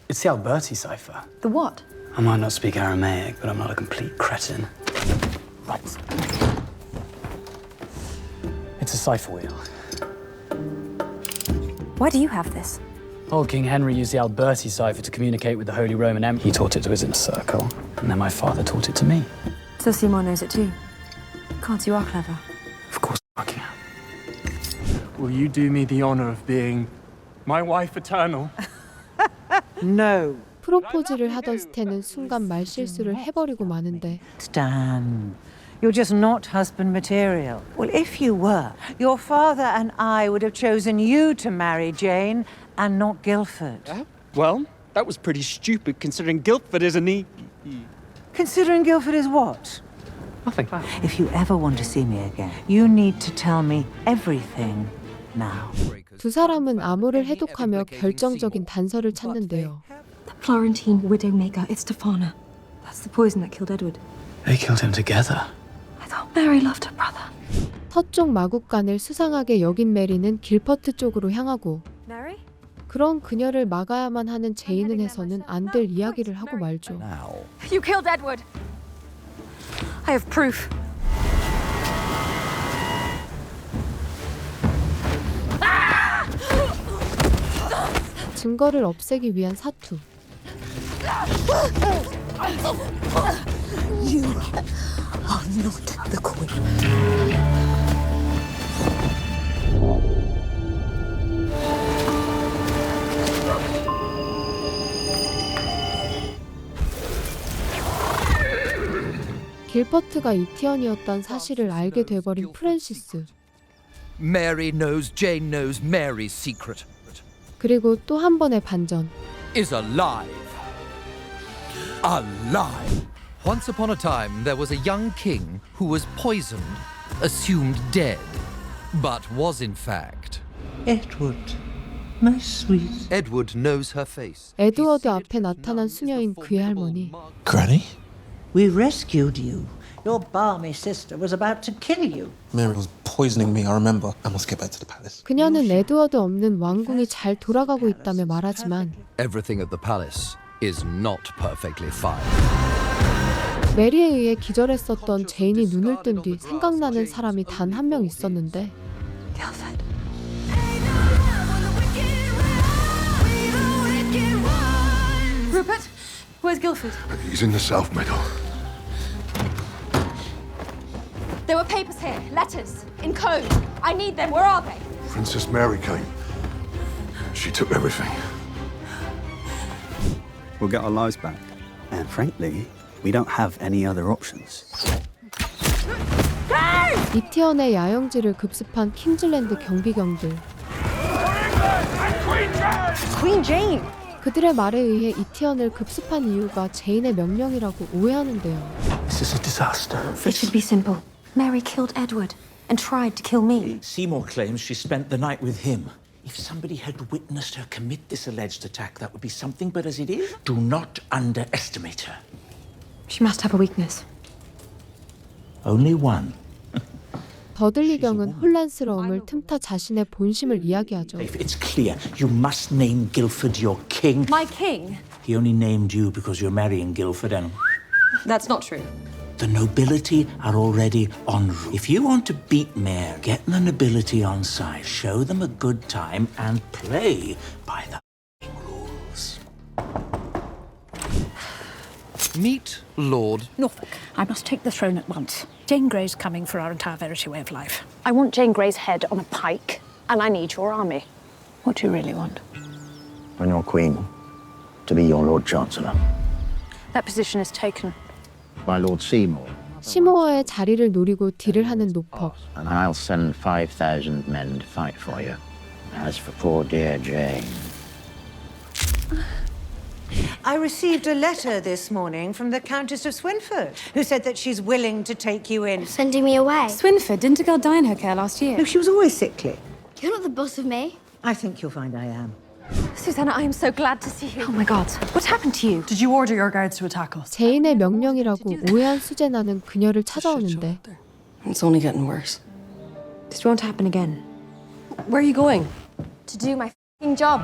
It's the Alberti cipher. The what? I might not speak Aramaic, but I'm not a complete cretin. Right. It's a cipher wheel. Why do you have this? Old King Henry used the Alberti cipher to communicate with the Holy Roman Empire. He taught it to his inner circle, and then my father taught it to me. So Seymour knows it too. Cards, you are clever. Of course, Buckingham. Will you do me the honor of being my wife eternal? No. 프로포즈를 하던 스탠은 순간 말실수를 해버리고 마는데 Stan, you're just not husband material. Well, if you were, your father and I would have chosen you to marry Jane and not Guildford. Well, that was pretty stupid considering Guildford is Considering Guildford is what? Nothing. If you ever want to see me again, you need to tell me everything now. 두 사람은 암호를 해독하며 결정적인 단서를 찾는데요. The Florentine widowmaker, it's Stefana. That's the poison that killed Edward. They killed him together. I thought Mary loved her brother. 서쪽 마국간을 수상하게 여긴 메리는 길퍼트 쪽으로 향하고 Mary? 그런 그녀를 막아야만 하는 제인은 해서는 안 될 이야기를 하고 말죠. You killed Edward. I have proof. 증거를 없애기 위한 사투. You are not the queen. 길퍼트가 이티언이었던 사실을 알게 돼버린 프랜시스. Mary knows, Jane knows Mary's secret. 그리고 또 한 번의 반전. Is alive. Alive. Once upon a time, there was a young king who was poisoned, assumed dead, but was in fact. Edward, my sweet. Edward knows her face. 에드워드 앞에 나타난 수녀인 그의 할머니. Granny? We rescued you. Your balmy sister was about to kill you. Mary was poisoning me, I remember. I must get back to the palace. 그녀는 에드워드 없는 왕궁이 잘 돌아가고 있다며 말하지만 Everything at the palace is not perfectly fine. 메리에 의해 기절했었던 제인이 눈을 뜬 뒤 생각나는 사람이 단 한 명 있었는데 Rupert, where's Guildford? He's in the South Meadow. There were papers here, letters, in code. I need them. Where are they? Princess Mary came. She took everything. We'll get our lives back. And frankly, we don't have any other options. 이티언의 야영지를 급습한 킹즐랜드 경비경들. Queen Jane! 그들의 말에 의해 이티언을 급습한 이유가 제인의 명령이라고 오해하는데요. This is a disaster. It should be simple. Mary killed Edward and tried to kill me. Seymour claims she spent the night with him. If somebody had witnessed her commit this alleged attack, that would be something, but as it is, do not underestimate her. She must have a weakness. Only one. 더들리경은 혼란스러움을 틈타 자신의 본심을 이야기하죠. It's clear. You must name Guildford your king. My king? He only named you because you're marrying Guildford and... That's not true. The nobility are already en route. If you want to beat Mary, get the nobility on side, show them a good time, and play by the rules. Meet Lord Norfolk, I must take the throne at once. Jane Grey's coming for our entire Verity way of life. I want Jane Grey's head on a pike, and I need your army. What do you really want? When you're queen, to be your Lord Chancellor. That position is taken. By Lord Seymour. 시모어의 자리를 노리고 딜을 하는 노퍽. And I'll send 5,000 men to fight for you. As for poor dear Jane. I received a letter this morning from the Countess of Swynford, who said that she's willing to take you in. Sending me away? Swynford, didn't a girl die in her care last year? No, she was always sickly. You're not the boss of me. I think you'll find I am. Susanna, I am so glad to see you. Oh my God, what happened to you? Did you order your guards to attack us? 제인의 명령이라고 오해한 수제나는 그녀를 찾아오는데 It's only getting worse. This won't happen again. Where are you going? To do my f***ing job.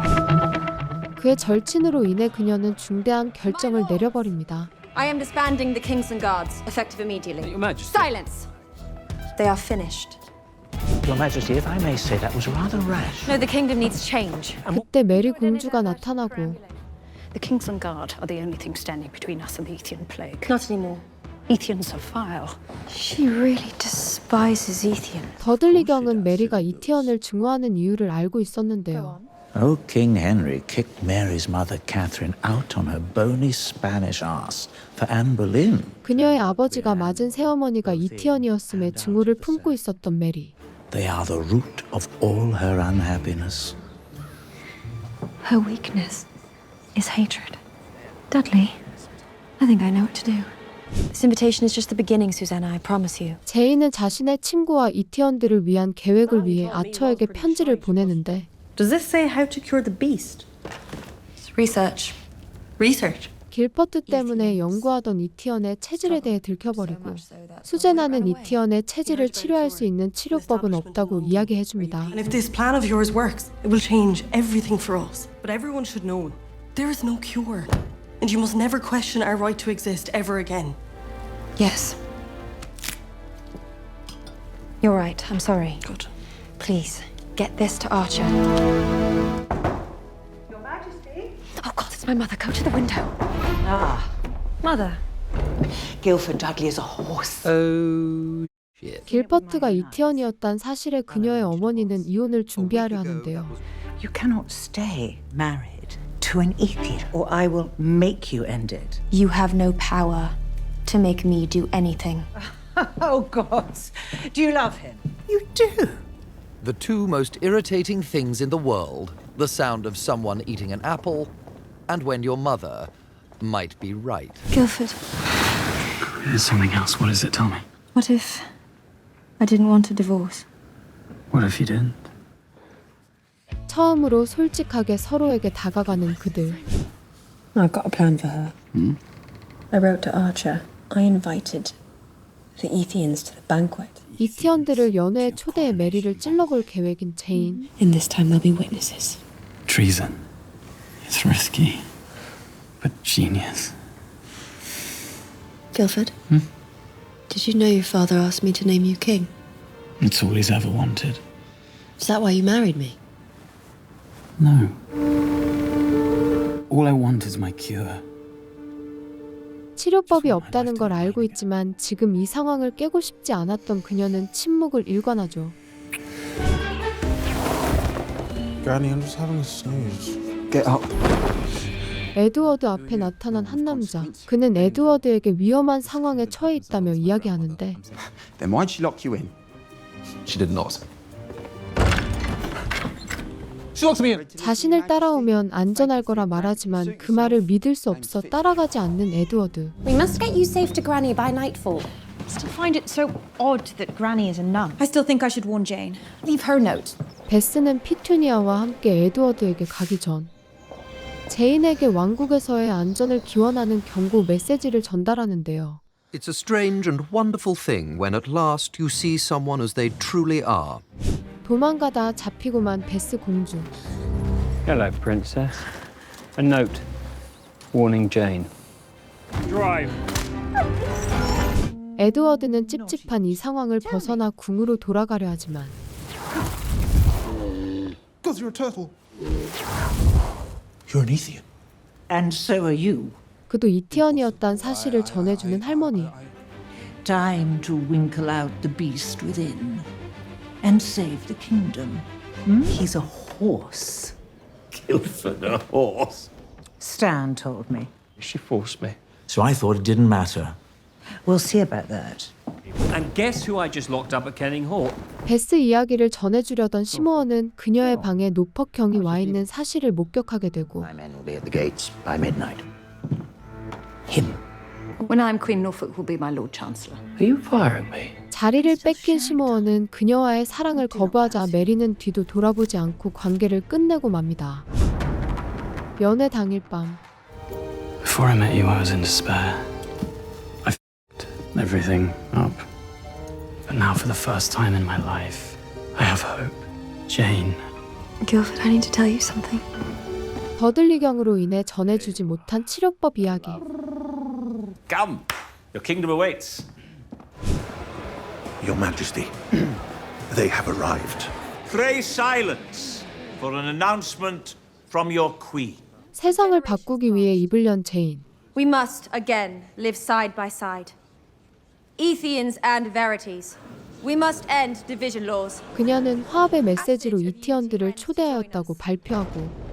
그의 절친으로 인해 그녀는 중대한 결정을 내려버립니다. I am disbanding the Kingsland Guards, effective immediately. Your Majesty. Silence! They are finished. Your Majesty, if I may say, that was rather rash. No, the kingdom needs change. 그때 메리 공주가 나타나고 The Kingsland Guard are the only thing standing between us and the Ethian plague. Not anymore. Ethians are vile. She really despises Ethian. 더들리경은 메리가 이티언을 증오하는 이유를 알고 있었는데요. Oh, King Henry kicked Mary's mother Catherine out on her bony Spanish ass for Anne Boleyn. 그녀의 아버지가 맞은 새어머니가 이티언이었음에 증오를 품고 있었던 메리. They are the root of all her unhappiness. Her weakness is hatred. Dudley, I think I know what to do. This invitation is just the beginning, Susanna, I promise you. 제인은 자신의 친구와 이티언들을 위한 계획을 위해 아처에게 편지를 보내는데 Does this say how to cure the beast? Research. Research? 길퍼트 때문에 연구하던 이티언의 체질에 대해 들켜버리고 수제나는 이티언의 체질을 치료할 수 있는 치료법은 없다고 이야기해줍니다. And if this plan of yours works, it will change everything for us. But everyone should know, there is no cure. And you must never question our right to exist ever again. Yes. You're right, I'm sorry. Good. Please, get this to Archer. Your Majesty? Oh God, it's my mother. Go to the window. Ah, Mother. Guilford Dudley is a horse. Oh, shit. 길퍼트가 이티언이었단 사실에 그녀의 어머니는 이혼을 준비하려 하는데요. You cannot stay married to an Ethian, or I will make you end it. You have no power to make me do anything. Oh, gods. Do you love him? You do. The two most irritating things in the world, the sound of someone eating an apple, and when your mother might be right. Guilford, There's something else. What is it? Tell me. what if I didn't want a divorce? What if you didn't? 처음으로 솔직하게 서로에게 다가가는 그들. I've got a plan for her. I wrote to Archer. I invited the Ethians to the banquet. 이티언들을 연회에 초대해 메리를 찔러볼 계획인 제인. And this time there'll be witnesses. Treason. It's risky, but genius. Guilford? Did you know your father asked me to name you king? It's all he's ever wanted. Is that why you married me? No. All I want is my cure. 치료법이 없다는 걸 알고 있지만 지금 이 상황을 깨고 싶지 않았던 그녀는 침묵을 일관하죠. Granny, I'm just having a snooze. Get up. 에드워드 앞에 나타난 한 남자. 그는 에드워드에게 위험한 상황에 처해 있다며 이야기하는데 Then why'd she lock you in? She did not. 자신을 따라오면 안전할 거라 말하지만 그 말을 믿을 수 없어 따라가지 않는 에드워드. We must get you safe to Granny by nightfall. I still find it so odd that Granny is a nun. I still think I should warn Jane. Leave her note. 베스는 피투니아와 함께 에드워드에게 가기 전 제인에게 왕국에서의 안전을 기원하는 경고 메시지를 전달하는데요. It's a strange and wonderful thing when at last you see someone as they truly are. 도망가다 잡히고만 베스 공주. Hello, Princess. A note. Warning Jane. Drive. 에드워드는 찝찝한 이 상황을 벗어나 궁으로 돌아가려 하지만 Because you're a turtle. You're an Ethian. And so are you. 그도 이티언이었단 사실을 전해주는 할머니. Time to winkle out the beast within and save the kingdom. He's a horse. Guildford, a horse? Stan told me. She forced me. So I thought it didn't matter. We'll see about that. And guess who I just locked up at Kenning Hall? 베스 이야기를 전해주려던 시모어는 그녀의 방에 노퍽형이 와 있는 사실을 목격하게 되고 Men will be at the gates by midnight. Him. When I'm Queen, Norfolk will be my Lord Chancellor. Are you firing me? 자리를 뺏긴 시모어는 그녀와의 사랑을 거부하자 메리는 뒤도 돌아보지 않고 관계를 끝내고 맙니다. 연애 당일 밤 Before I met you, I was in despair. I f***ed everything up. But now, for the first time in my life, I have hope. Jane. Guildford, I need to tell you something. 더들리경으로 인해 전해주지 못한 치료법 이야기. Come, your kingdom awaits. Your Majesty, they have arrived. Pray silence for an announcement from your queen. 세상을 바꾸기 위해 입을 연 제인. We must again live side by side. Ethians and Verities. We must end division laws. 그녀는 화합의 메시지로 이티언들을 초대하였다고 발표하고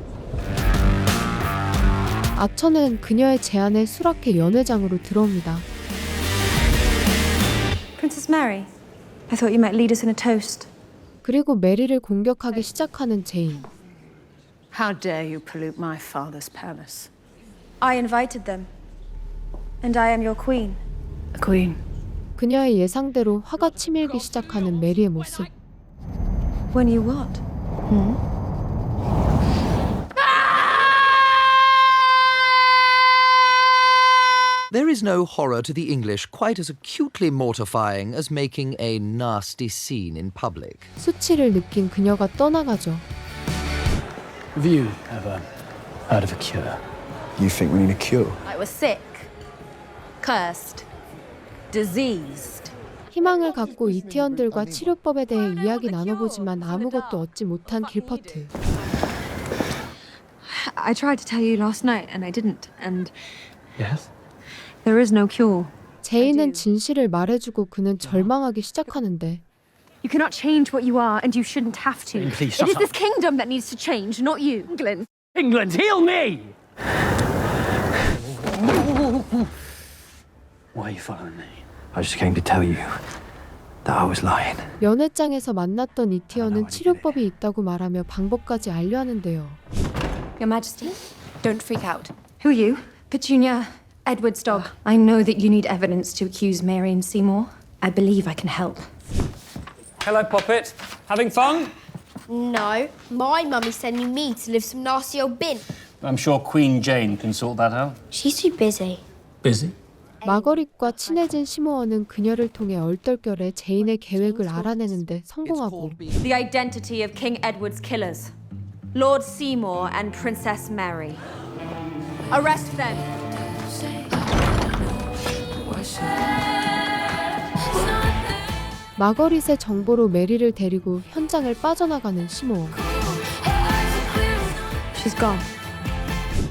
아처는 그녀의 제안에 수락해 연회장으로 들어옵니다. Princess Mary, I thought you might lead us in a toast. 그리고 메리를 공격하기 시작하는 제인. How dare you pollute my father's palace? I invited them. And I am your queen. Queen. 그녀의 예상대로 화가 치밀기 시작하는 메리의 모습. When you what? There is no horror to the English quite as acutely mortifying as making a nasty scene in public. 수치를 느낀 그녀가 떠나가죠. Have you ever heard of a cure? You think we need a cure? I was sick. Cursed. Diseased. 희망을 갖고 이티언들과 치료법에 대해 이야기 나눠보지만 아무것도 얻지 못한 길퍼트. I tried to tell you last night and I didn't. And Yes? there is no cure. 제인은 진실을 말해주고 그는 절망하기 시작하는데 You cannot change what you are, and you shouldn't have to. Please, it shut is up. this kingdom that needs to change, not you. England. England, heal me! Why are you following me? I just came to tell you that I was lying. 연회장에서 만났던 이티언은 치료법이 있다고 말하며 방법까지 알려하는데요. Your Majesty, don't freak out. Who are you? Petunia, Edward's dog. I know that you need evidence to accuse Mary and Seymour. I believe I can help. Hello, Poppet. Having fun? No, my mummy's sending me to live some nasty old bin. I'm sure Queen Jane can sort that out. She's too busy. Busy? 마거릿과 친해진 시모어는 그녀를 통해 얼떨결에 제인의 계획을 알아내는데 성공하고 The identity of King Edward's killers. Lord Seymour and Princess Mary. Arrest them. 마거릿의 정보로 메리를 데리고 현장을 빠져나가는 시모어. She's gone.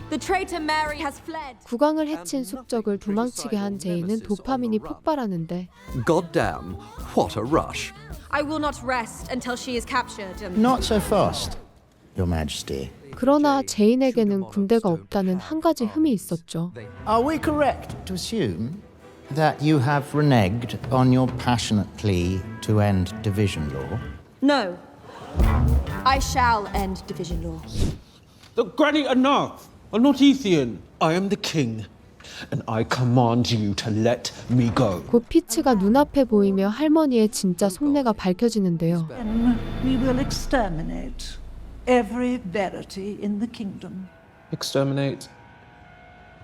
The traitor Mary has fled. 국왕을 해친 숙적을 도망치게 한 제인은 도파민이 폭발하는데 Goddamn, what a rush. I will not rest until she is captured. Not so fast, Your Majesty. 그러나 제인에게는 군대가 없다는 한 가지 흠이 있었죠. Are we correct to assume that you have reneged on your passionate plea to end division law? No. I shall end division law. Granny, enough! I'm not Ethian. I am the king. And I command you to let me go. 곧 피츠가 눈앞에 보이며 할머니의 진짜 속내가 밝혀지는데요. Then we will exterminate every Verity in the kingdom. Exterminate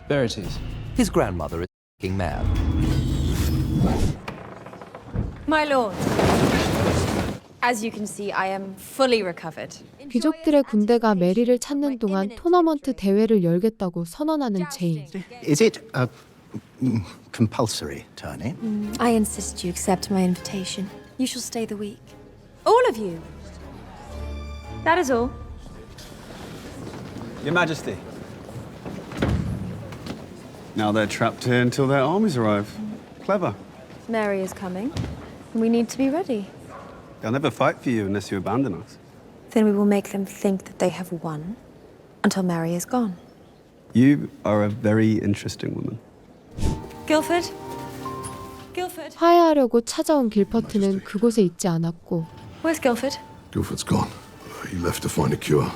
Verities. His grandmother is f***ing mad. My lord. As you can see, I am fully recovered. 귀족들의 군대가 메리를 찾는 동안 토너먼트 대회를 열겠다고 선언하는 제인. Is it a compulsory tourney? I insist you accept my invitation. You shall stay the week. All of you. That is all. Your Majesty. Now they're trapped here until their armies arrive. Clever. Mary is coming. We need to be ready. They'll never fight for you unless you abandon us. Then we will make them think that they have won until Mary is gone. You are a very interesting woman. Guildford? Guildford? 화해하려고 찾아온 길퍼트는 그곳에 있지 않았고 Where's Guildford? Guildford's gone. He left to find a cure.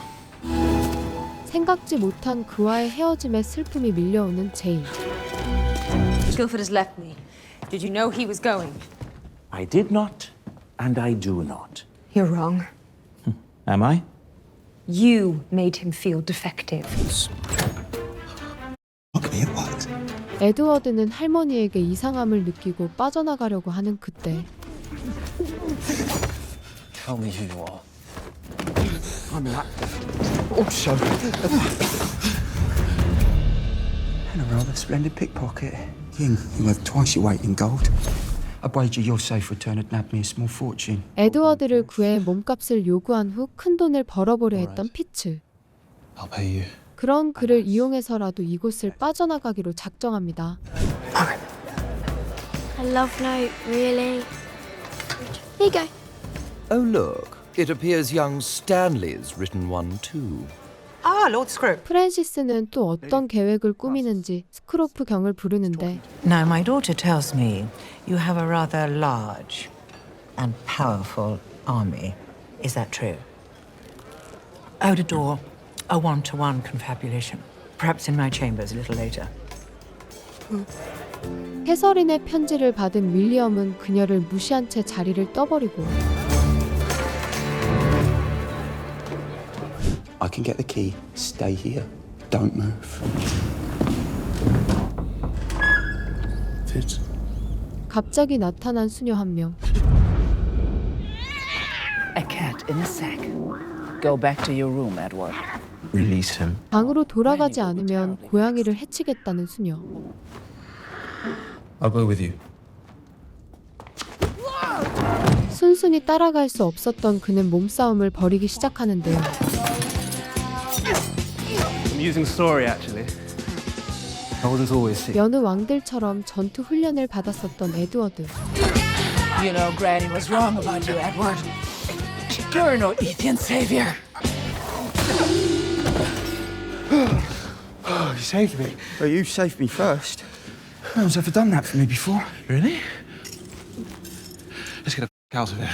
생각지 못한 그와의 헤어짐의 슬픔이 밀려오는 제인. Guildford has left me. Did you know he was going? I did not, and I do not. You're wrong. Am I? You made him feel defective. 에드워드는 할머니에게 이상함을 느끼고 빠져나가려고 하는 그때 Tell me who you are. I'm that. Also, and a rather splendid pickpocket. King, you have twice your weight in gold. I wager your safe return had nabbed me a small fortune. 에드워드를 구해 몸값을 요구한 후 큰돈을 벌어보려 했던 피츠. I'll pay you. 그런 그를 이용해서라도 이곳을 빠져나가기로 작정합니다. A love note, really? Here you go. Oh, look. It appears young Stanley's written one too. Ah, Lord Scrope. 프랜시스는 또 어떤 계획을 꾸미는지 스크로프 경을 부르는데 Now, my daughter tells me you have a rather large and powerful army. Is that true? Out a door, a one-to-one confabulation. Perhaps in my chambers a little later. 캐서린의 편지를 받은 윌리엄은 그녀를 무시한 채 자리를 떠버리고 I can get the key. Stay here. Don't move. Fitz. 갑자기 나타난 수녀 한 명. A cat in a sack. Go back to your room, Edward. Release him. 방으로 돌아가지 않으면 고양이를 해치겠다는 수녀. I'll go with you. 순순히 따라갈 수 없었던 그는 몸싸움을 벌이기 시작하는데요. Amusing story, actually. I wasn't always sick. 여느 왕들처럼 전투 훈련을 받았었던 에드워드. You know Granny was wrong about you, Edward. You're no Ethian savior. Oh, you saved me. Well, you saved me first. No one's ever done that for me before. Really? Let's get the out of here.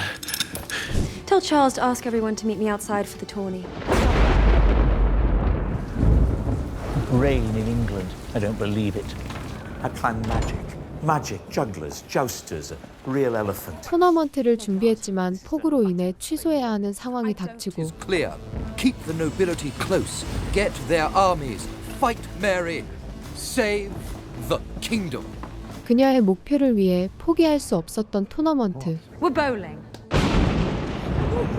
Tell Charles to ask everyone to meet me outside for the tourney. Rain in England. I don't believe it. I plan magic. Magic, jugglers, jousters, a real elephant. 토너먼트를 준비했지만 폭우로 인해 취소해야 하는 상황이 닥치고 Clear. Keep the nobility close. Get their armies. Fight Mary. Save the kingdom. 그녀의 목표를 위해 포기할 수 없었던 토너먼트. We're bowling.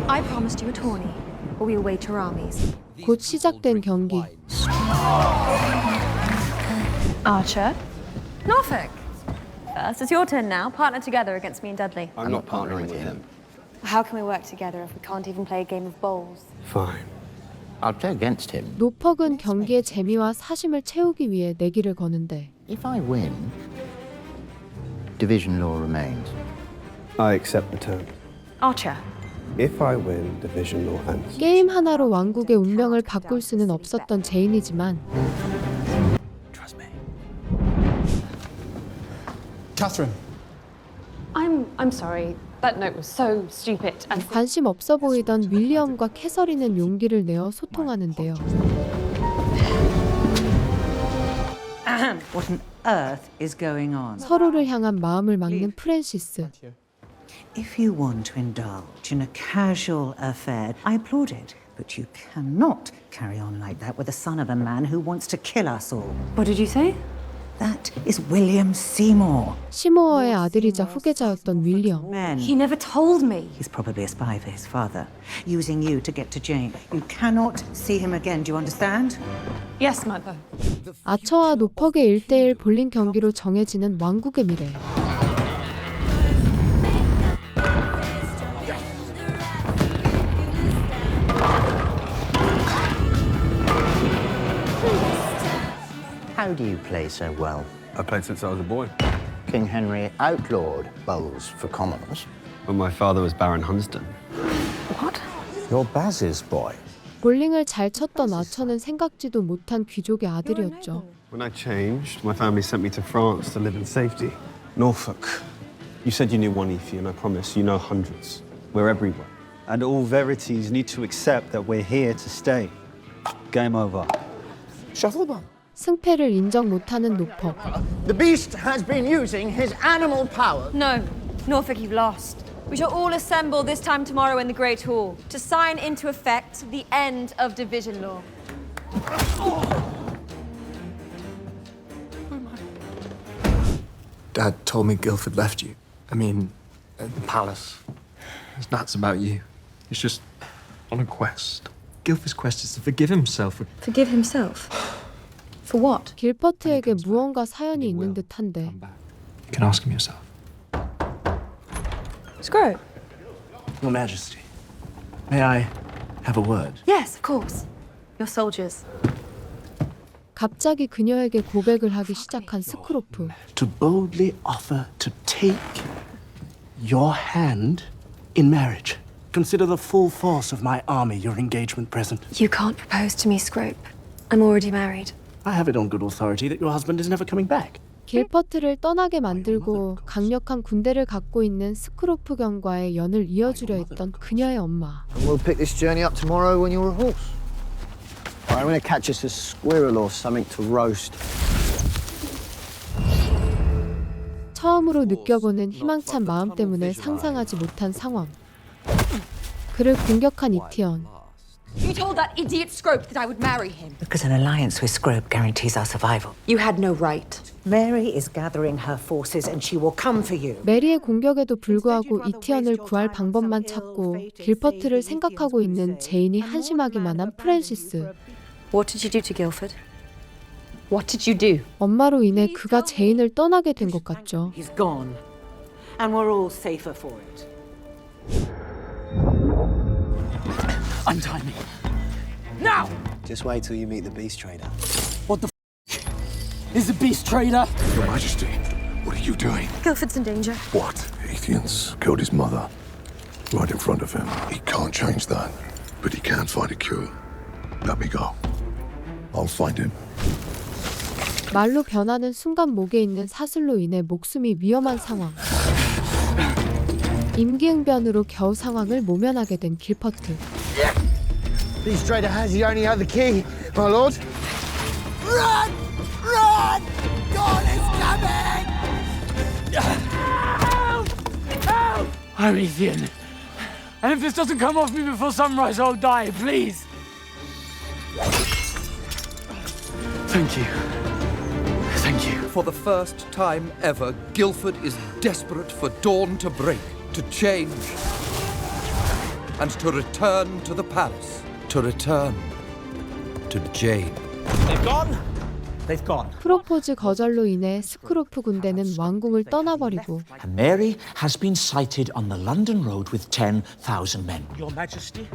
I promised you a tourney, but we'll wait our armies. 곧 시작된 경기. Archer. Norfolk. First, it's your turn now. Partner together against me and Dudley. I'm not partnering with him. How can we work together if we can't even play a game of bowls? Fine. I'll play against him. 노퍽은 경기의 재미와 사심을 채우기 위해 내기를 거는데 If I win, division law remains. I accept the term. Archer. If I win, division law ends. 게임 하나로 왕국의 운명을 바꿀 수는 없었던 제인이지만 Catherine. I'm sorry. That note was so stupid. And 관심 없어 보이던 윌리엄과 캐서린은 용기를 내어 소통하는데요. What on earth is going on? 서로를 향한 마음을 막는 프랜시스. If you want to indulge in a casual affair, I applaud it. But you cannot carry on like that with the son of a man who wants to kill us all. What did you say? That is William Seymour. 시모어의 아들이자 후계자였던 윌리엄. He never told me. He's probably a spy for his father, using you to get to Jane. You cannot see him again, do you understand? Yes, mother. 아처와 노퍽의 1대1 볼링 경기로 정해지는 왕국의 미래. How do you play so well? I played since I was a boy. King Henry outlawed bowls for commoners. When my father was Baron Hunsdon. You're Baz's boy. 볼링을 잘 쳤던 아처는 생각지도 못한 귀족의 아들이었죠. When I changed, my family sent me to France to live in safety. Norfolk. You said you knew one Ethian. I promise you know hundreds. We're everywhere. And all verities need to accept that we're here to stay. Game over. Shufflebum. 승패를 인정 못하는 노퍽. The beast has been using his animal power. No, Norfolk, you've lost. We shall all assemble this time tomorrow in the Great Hall to sign into effect the end of division law. Dad told me Guildford left you. I mean, at the palace. It's nuts about you. It's just on a quest. Guildford's quest is to forgive himself for... Forgive himself? For what? 길퍼트에게 무언가 사연이 있는 듯한데. You can ask him yourself. Scrope. Your Majesty, may I have a word? Yes, of course. You're soldiers. 갑자기 그녀에게 고백을 하기 시작한 스크로프. To boldly offer to take your hand in marriage. Consider the full force of my army your engagement present. You can't propose to me, Scrope. I'm already married. I have it on good authority that your husband is never coming back. 길퍼트를 떠나게 만들고 강력한 군대를 갖고 있는 스크로프 경과의 연을 이어주려 했던 그녀의 엄마. And we'll pick this journey up tomorrow when you're a horse. I'm gonna catch us a squirrel or something to roast. 처음으로 느껴보는 희망찬 마음 때문에 상상하지 못한 상황. 그를 공격한 이티언. You told that idiot Scrope that I would marry him. Because an alliance with Scrope guarantees our survival. You had no right. Mary is gathering her forces and she will come for you. 메리의 공격에도 불구하고 이티언을 구할 방법만 찾고 길퍼트를 생각하고 있는 제인이 한심하기만 한 프랜시스. What did you do to Guildford? What did you do? 엄마로 인해 그가 제인을 떠나게 된 것 같죠. He's gone. And we're all safer for it. Untie me. Now! Just wait till you meet the beast trader. What the is the beast trader? Your Majesty, what are you doing? Guildford's in danger. What? Ethians killed his mother. Right in front of him. He can't change that. But he can find a cure. Let me go. I'll find him. 말로 변하는 순간 목에 있는 사슬로 인해 목숨이 위험한 상황. 임기응변으로 겨우 상황을 모면하게 된 길퍼트. Beast trader has the only other key, my lord. Run! Run! God is coming! Help! I'm Ethian. And if this doesn't come off me before sunrise, I'll die, please. Thank you. Thank you. For the first time ever, Guildford is desperate for dawn to break, to change, and to return to the palace, to return to Jane. They've gone. They've gone. 프로포즈 거절로 인해 스크로프 군대는 왕궁을 떠나버리고 And Mary has been sighted on the London road with 10,000 men. Your Majesty,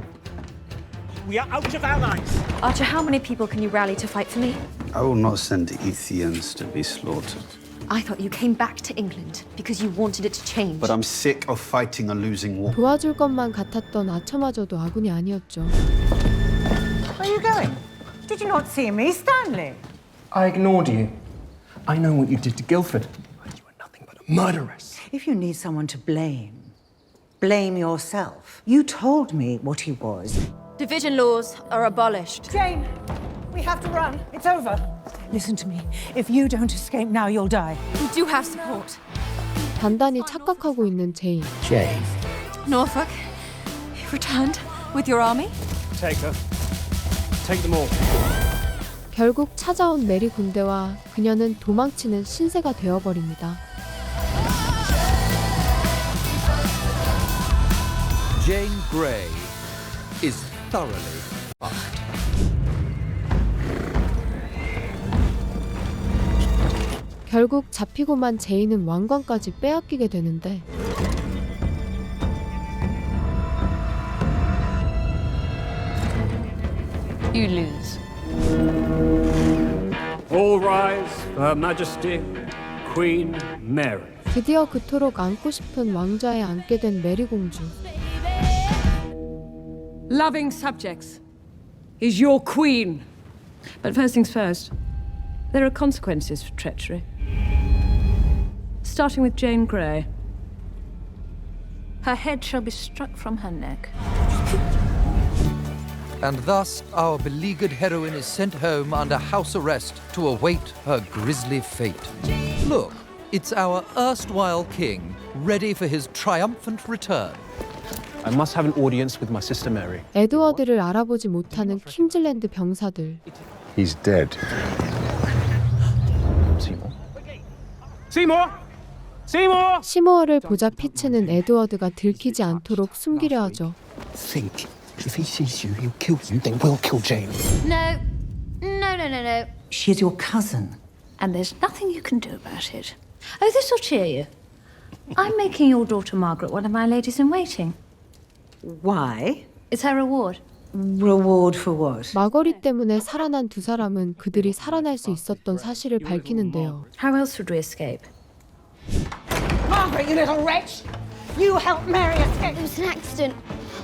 we are out of allies. Archer, how many people can you rally to fight for me? I will not send Ethians to be slaughtered. I thought you came back to England because you wanted it to change. But I'm sick of fighting a losing war. 도와줄 것만 같았던 아처마저도 아군이 아니었죠. Where are you going? Did you not see me, Stanley? I ignored you. I know what you did to Guildford. You were nothing but a murderess. If you need someone to blame, blame yourself. You told me what he was. Division laws are abolished. Jane, we have to run. It's over. Listen to me. If you don't escape now, you'll die. We do have support. 단단히 착각하고 있는 제인. Jane. Norfolk, you've returned with your army? Take her. Take them all. 결국 찾아온 메리 군대와 그녀는 도망치는 신세가 되어버립니다. Jane Grey is thoroughly fucked. 결국 잡히고만 제인은 왕관까지 빼앗기게 되는데 You lose. All rise. rise for Her Majesty Queen Mary. 드디어 그토록 안고 싶은 왕좌에 앉게 된 메리 공주. Loving subjects is your queen. But first things first, there are consequences for treachery. Starting with Jane Grey. Her head shall be struck from her neck. And thus, our beleaguered heroine is sent home under house arrest to await her grisly fate. Look, it's our erstwhile king, ready for his triumphant return. I must have an audience with my sister Mary. 에드워드를 알아보지 못하는 킹즐랜드 병사들. He's dead. Seymour! Seymour! 시모어를 보자 피츠는 에드워드가 들키지 않도록 숨기려 하죠. Think. If he sees you, he'll kill you, then we'll kill Jane. No. No. She is your cousin, and there's nothing you can do about it. Oh, this will cheer you. I'm making your daughter Margaret one of my ladies in waiting. Why? It's her reward. Reward for what? 마거리 때문에 살아난 두 사람은 그들이 살아날 수 있었던 사실을 밝히는데요. How else would we escape? Margaret, you little wretch! You helped Mary escape. It was an accident.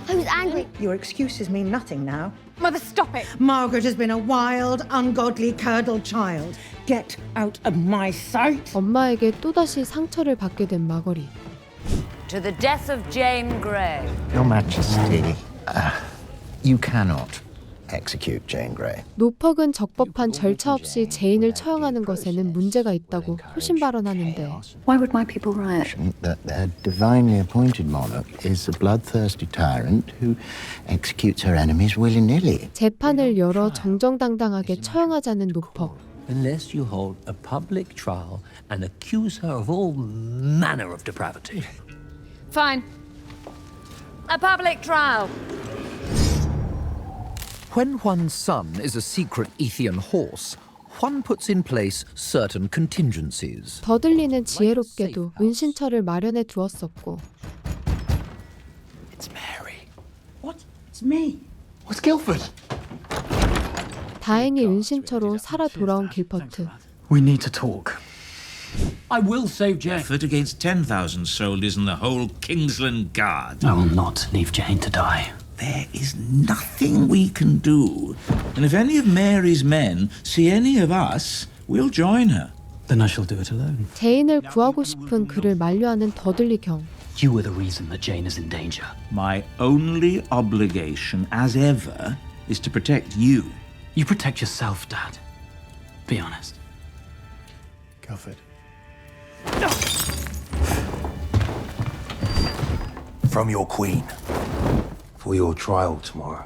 I was angry. Your excuses mean nothing now. Mother, stop it! Margaret has been a wild, ungodly, curdled child. Get out of my sight! 엄마에게 또다시 상처를 받게 된 마거리. To the death of Jane Grey. Your Majesty, you cannot execute Jane Grey. 노퍽은 적법한 절차 없이 제인을 처형하는 것에는 문제가 있다고 효신 발언하는데 Why would my people riot? That their divinely appointed monarch is a bloodthirsty tyrant who executes her enemies willy-nilly. 재판을 열어 정정당당하게 처형하자는 노퍽. Unless you hold a public trial and accuse her of all manner of depravity. Fine. A public trial. When Juan's son is a secret Ethian horse, Juan puts in place certain contingencies. 더들리는 지혜롭게도 은신처를 마련해 두었었고 It's Mary. What? It's me. What's Guildford? 다행히 은신처로 살아 돌아온 길퍼트. We need to talk. I will save Jane. Effort against 10,000 soldiers and the whole Kingsland Guard. I will not leave Jane to die. There is nothing we can do. And if any of Mary's men see any of us, we'll join her. Then I shall do it alone. 제인을 구하고 싶은 그를 만류하는 더들리 경. You were the reason that Jane is in danger. My only obligation, as ever, is to protect you. You protect yourself, Dad. Be honest. Guildford. From your queen. For your trial tomorrow.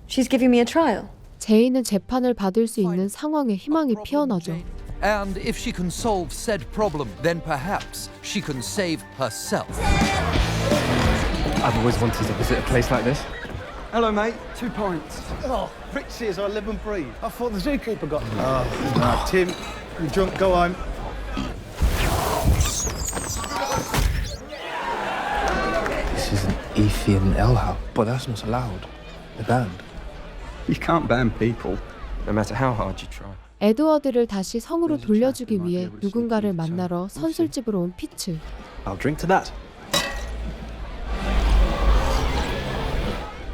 She's giving me a trial. 제인은 재판을 받을 수 있는 상황에 희망이 피어나죠. And if she can solve said problem, then perhaps she can save herself. I've always wanted to visit a place like this. Hello, mate. 2 pints. Oh, Fritzy, as I live and breathe. I thought the zookeeper got me. Oh, no, Tim, you drunk, go home. This is an Ethian alehouse, but that's not allowed. They're banned. You can't ban people, no matter how hard you try. 에드워드를 다시 성으로 돌려주기 위해 누군가를 만나러 선술집으로 온 피츠. I'll drink to that.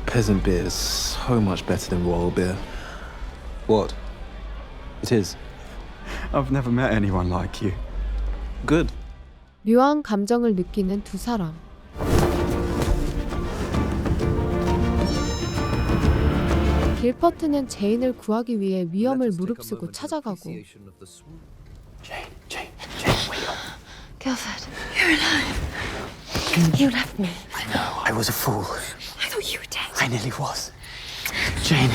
Peasant beer is so much better than royal beer. What? It is. I've never met anyone like you. Good. 묘한 감정을 느끼는 두 사람. 길퍼트는 제인을 구하기 위해 위험을 무릅쓰고 찾아가고 Jane, wake up. Guildford, you're alive. You left me. I know, I was a fool. I thought you were dead. I nearly was. Jane,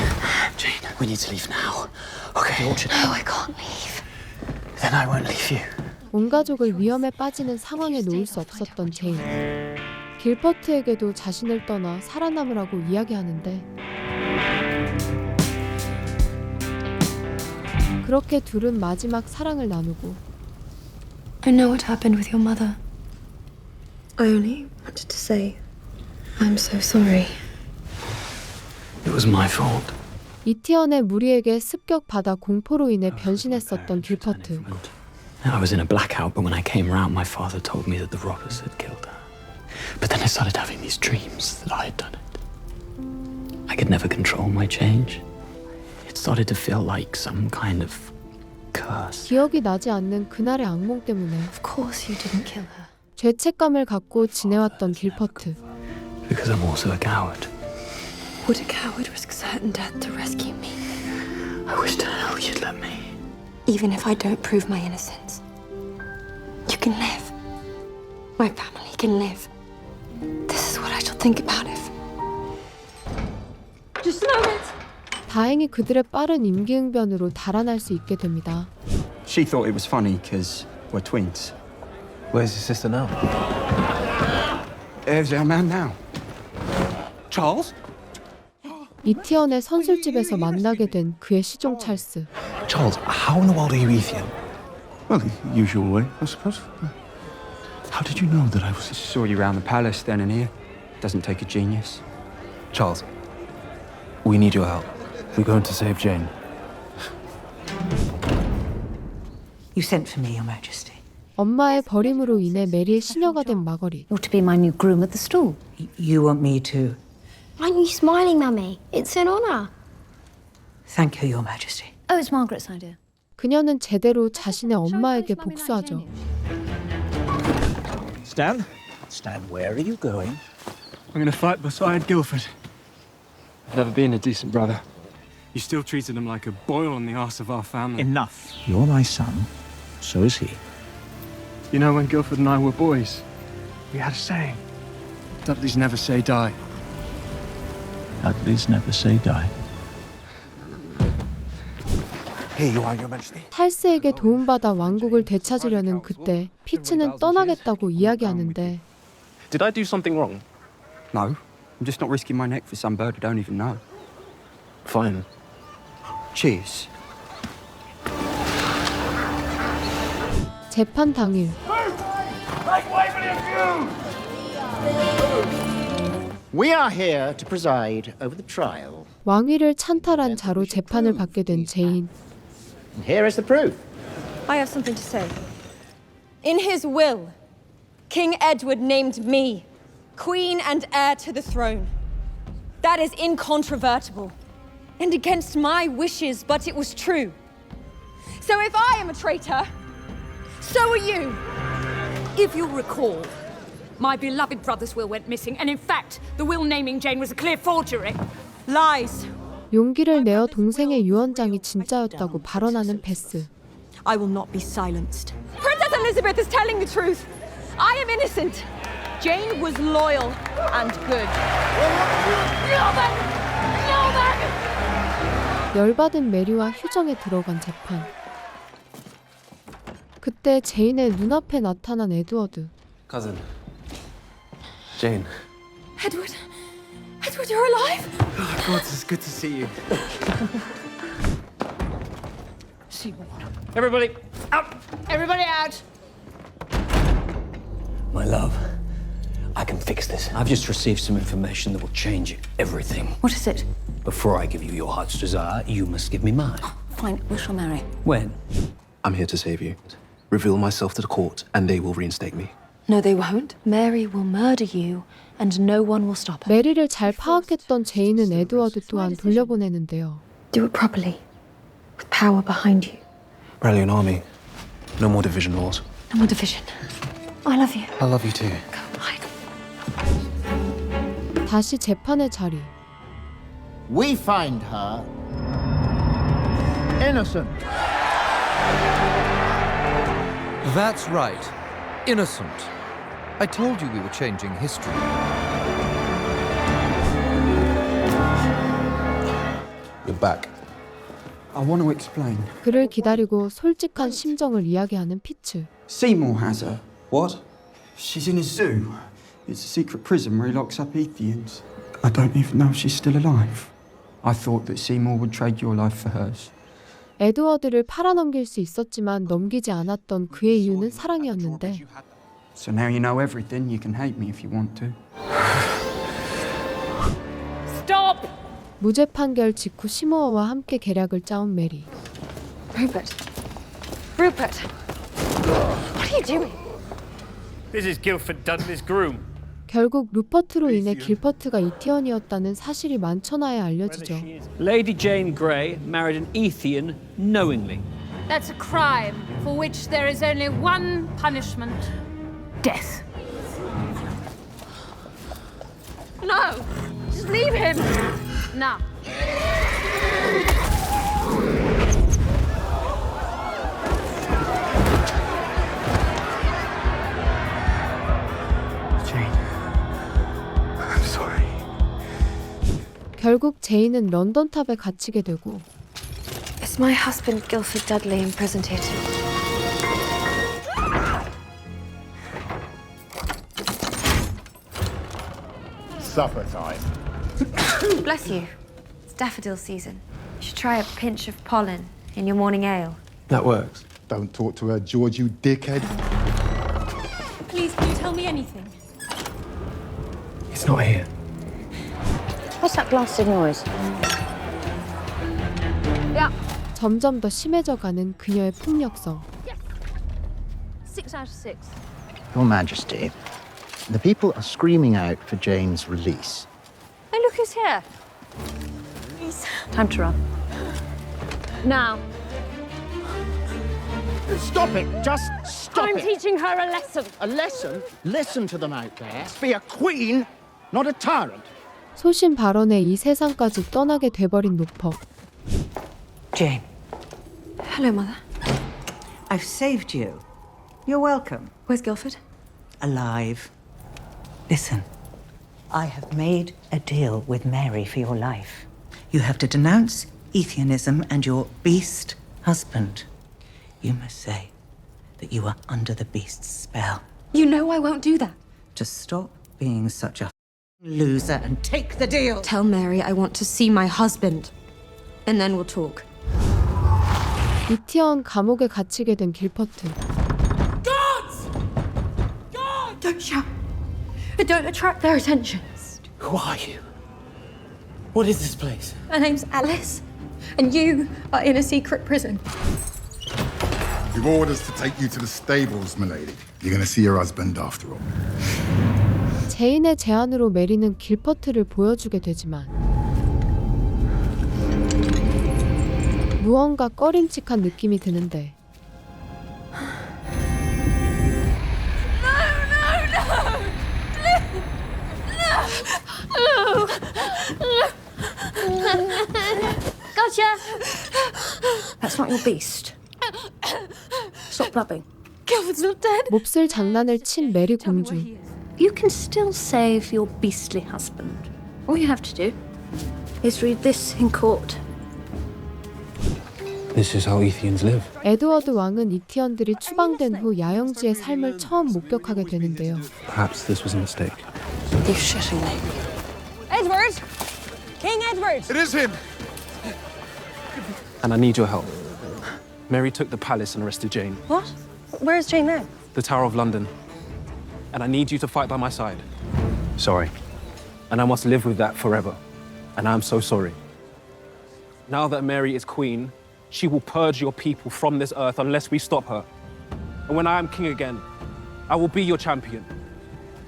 we need to leave now. Okay. No, I can't leave. Then I won't leave you. 온 가족을 위험에 빠지는 상황에 놓을 수 없었던 제인. 길퍼트에게도 자신을 떠나 살아남으라고 이야기하는데 그렇게 둘은 마지막 사랑을 나누고 I know what happened with your mother. I only wanted to say I'm so sorry. It was my fault. 이티언의 무리에게 습격받아 공포로 인해 변신했었던 길퍼트. I was in a blackout, but when I came round, my father told me that the robbers had killed her. But then I started having these dreams that I had done it. I could never control my change. It started to feel like some kind of curse. 기억이 나지 않는 그날의 악몽 때문에 Of course you didn't kill her. 죄책감을 갖고 지내왔던 길퍼트. Because I'm also a coward. Would a coward risk certain death to rescue me? I wish to hell you'd let me. Even if I don't prove my innocence, you can live. My family can live. This is what I shall think about if... Just a moment. 다행히 그들의 빠른 임기응변으로 달아날 수 있게 됩니다. She thought it was funny because we're twins. Where's your sister now? There's our man now. Charles? 이티언의 선술집에서 만나게 된 그의 시종 찰스. Charles, how in the world are you Ethian? Well, the usual way, I suppose. How did you know that I was... Saw you around the palace then and here. Doesn't take a genius. Charles, we need your help. We're going to save Jane. You sent for me, Your Majesty. 엄마의 버림으로 인해 메리의 시녀가 된 마거리. You're to be my new groom at the stall. You want me to... Aren't you smiling, Mummy? It's an honour. Thank you, Your Majesty. Oh, it's Margaret's idea. 그녀는 제대로 자신의 엄마에게 복수하죠. Stan? Stan, where are you going? I'm going to fight beside Guildford. Never been a decent brother. You still treated him like a boil on the arse of our family. Enough. You're my son. So is he. You know, when Guildford and I were boys, we had a saying. Dudleys never say die. Dudleys never say die. Here you are, Your Majesty. 탈스에게 도움받아 왕국을 되찾으려는 그때 피츠는 떠나겠다고 이야기하는데 Did I do something wrong? No. I'm just not risking my neck for some bird I don't even know. Fine. Cheers. 재판 당일 We are here to preside over the trial. 왕위를 찬탈한 자로 재판을 받게 된 제인. Here is the proof. I have something to say. In his will, King Edward named me Queen and heir to the throne. That is incontrovertible and against my wishes, but it was true. So if I am a traitor, so are you. If you'll recall, my beloved brother's will went missing, and in fact, the will naming Jane was a clear forgery. Lies. 용기를 내어 동생의 유언장이 진짜였다고 발언하는 베스. I will not be silenced. Princess Elizabeth is telling the truth. I am innocent. Jane was loyal and good. 열받은 메리와 휴정에 들어간 재판. 그때 제인의 눈앞에 나타난 에드워드. Cousin. Jane. Edward. Edward, you're alive? Oh, God, it's good to see you. Seymour. Everybody, out! Everybody out! My love, I can fix this. I've just received some information that will change everything. What is it? Before I give you your heart's desire, you must give me mine. Fine, we shall marry. When? I'm here to save you. Reveal myself to the court, and they will reinstate me. No, they won't. Mary will murder you, and no one will stop her. 메리를 잘 파악했던 제인은 에드워드 또한 돌려보내는데요. Do it properly, with power behind you. Rally an army. No more division laws. No more division. I love you. I love you too. 다시 재판의 자리. We find her innocent. That's right. Innocent. I told you we were changing history. You're back. I want to explain. 그를 기다리고 솔직한 심정을 이야기하는 피츠. Seymour has her. What? She's in a zoo. It's a secret prison where he locks up Ethians. I don't even know if she's still alive. I thought that Seymour would trade your life for hers. 에드워드를 팔아넘길 수 있었지만 넘기지 않았던 그의 이유는 사랑이었는데 So now you know everything. You can hate me if you want to. Stop! 무죄 판결 직후 시모어와 함께 계략을 짜온 메리. Rupert. Rupert. What are you doing? This is Guildford Dudley's groom. 결국 루퍼트로 인해 길퍼트가 이티언이었다는 사실이 만천하에 알려지죠. Lady Jane Grey married an Ethian knowingly. That's a crime for which there is only one punishment: death. No! Just leave him! Now. 결국 제인은 런던 탑에 갇히게 되고 Is my husband Guildford Dudley imprisoned here too? Supper time. Bless you. It's daffodil season. You should try a pinch of pollen in your morning ale. That works. Don't talk to her, George, you dickhead. Please, can you tell me anything? It's not here. What's that blasted noise? Yeah. 점점 더 심해져가는 그녀의 폭력성. 6 out of 6. Your Majesty, the people are screaming out for Jane's release. Hey, look who's here. Please. Time to run. Now. Stop it! Just stop I'm it! teaching her a lesson. A lesson? Listen to them out there. Be a queen, not a tyrant. 소신 발언에 이 세상까지 떠나게 돼버린 노퍼. Jane, Hello, Mother. I've saved you. You're welcome. Where's Guildford? Alive. Listen, I have made a deal with Mary for your life. You have to denounce Ethianism and your beast husband. You must say that you are under the beast's spell. You know I won't do that. To stop being such a loser and take the deal. Tell Mary I want to see my husband. And then we'll talk. 이티언 감옥에 갇히게 된 길퍼트. Guards! God! Don't shout. Don't attract their attention. Who are you? What is this place? My name's Alice, and you are in a secret prison. You've orders to take you to the stables, milady. You're gonna see your husband after all. 제인의 제안으로 메리는 길퍼트를 보여주게 되지만 무언가 꺼림칙한 느낌이 드는데 Gotcha. That's not your beast. Stop blubbing. Guildford's not dead. 몹쓸 장난을 친 메리 공주. You can still save your beastly husband. All you have to do is read this in court. This is how Ethians live. 에드워드 왕은 이티언들이 추방된 후 야영지의 삶을 처음 목격하게 되는데요. Perhaps this was a mistake. You're shitting me. Edward! King Edward! It is him! And I need your help. Mary took the palace and arrested Jane. What? Where is Jane now? The Tower of London. And I need you to fight by my side. Sorry. And I must live with that forever. And I'm so sorry. Now that Mary is queen, she will purge your people from this earth unless we stop her. And when I am king again, I will be your champion.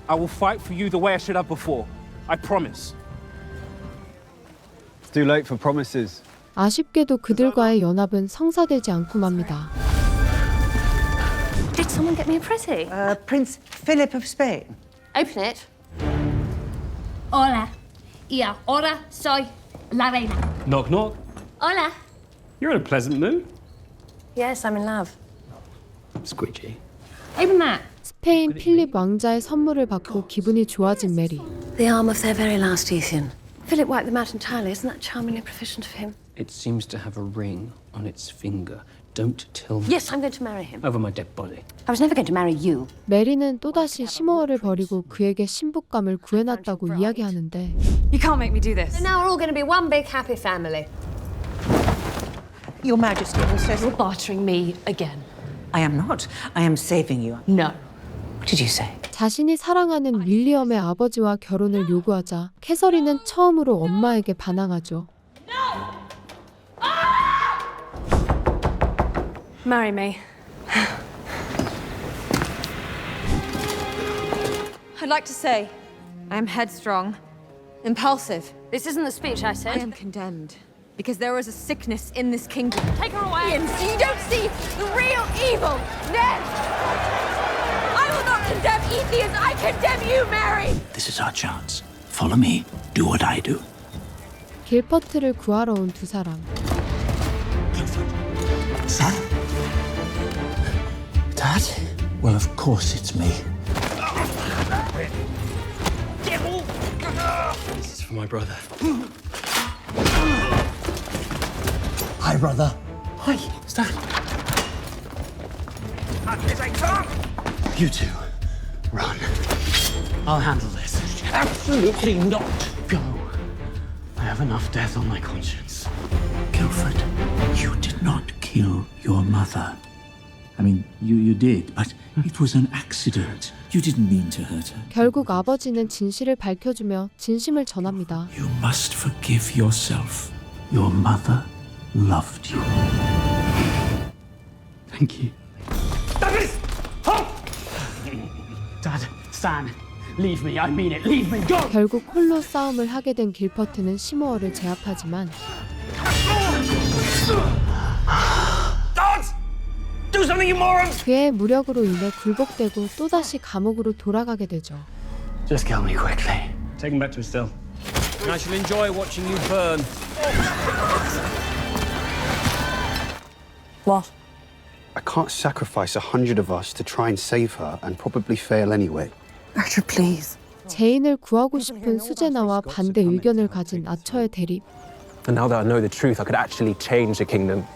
I will fight for you the way I should have before. I promise. It's too late for promises. 아쉽게도 그들과의 연합은 성사되지 않고 맙니다. Did someone get me a pretty? Prince Philip of Spain. Open it. Hola. Y ahora soy la reina. Knock, knock. Hola. You're in a pleasant mood. Yes, I'm in love. Squidgy. Open that. 스페인 필립 왕자의 선물을 받고 기분이 좋아진 메리. The arm of their very last Ethian. Philip wiped them out entirely. Isn't that charmingly proficient of him? It seems to have a ring on its finger. Don't tell me. Yes, I'm going to marry him. Over my dead body. I was never going to marry you. 메리는 또다시 시모어를 버리고 그에게 신부감을 구해놨다고 이야기하는데 You can't make me do this. So now we're all going to be one big happy family. Your Majesty insists. You're bartering me again. I am not. I am saving you. No. What did you say? 자신이 사랑하는 윌리엄의 아버지와 결혼을 요구하자 캐서린은 처음으로 엄마에게 반항하죠. Marry me. I'd like to say I am headstrong, impulsive. This isn't the speech I said. I am condemned because there is a sickness in this kingdom. Take her away. Ian, you don't see the real evil, Ned! I will not condemn Ethians, I condemn you, Mary! This is our chance. Follow me. Do what I do. 길퍼트를 구하러 온 두 사람. Son? Dad? Well, of course it's me. This is for my brother. Hi, brother. Hi, Stan. You two, run. I'll handle this. Absolutely not. Go. I have enough death on my conscience. Guildford, you did not kill your mother. I mean, you did, but it was an accident. You didn't mean to hurt her. 결국 아버지는 진실을 밝혀주며 진심을 전합니다. You must forgive yourself. Your mother loved you. Thank you. Dad, Stan, leave me. I mean it. Leave me. Go! 결국 홀로 싸움을 하게 된 길퍼트는 시모어를 제압하지만 Do something, you moron! 그의 무력으로 인해 굴복되고 또다시 감옥으로 돌아가게 되죠. Just kill me quickly. Take him back to his cell. I shall enjoy watching you burn. What? I can't sacrifice 100 of us to try and save her and probably fail anyway. Richard, please. 제인을 구하고 싶은 수제나와 반대 의견을 가진 아처의 대립. And now that I know the truth, I could actually change the kingdom.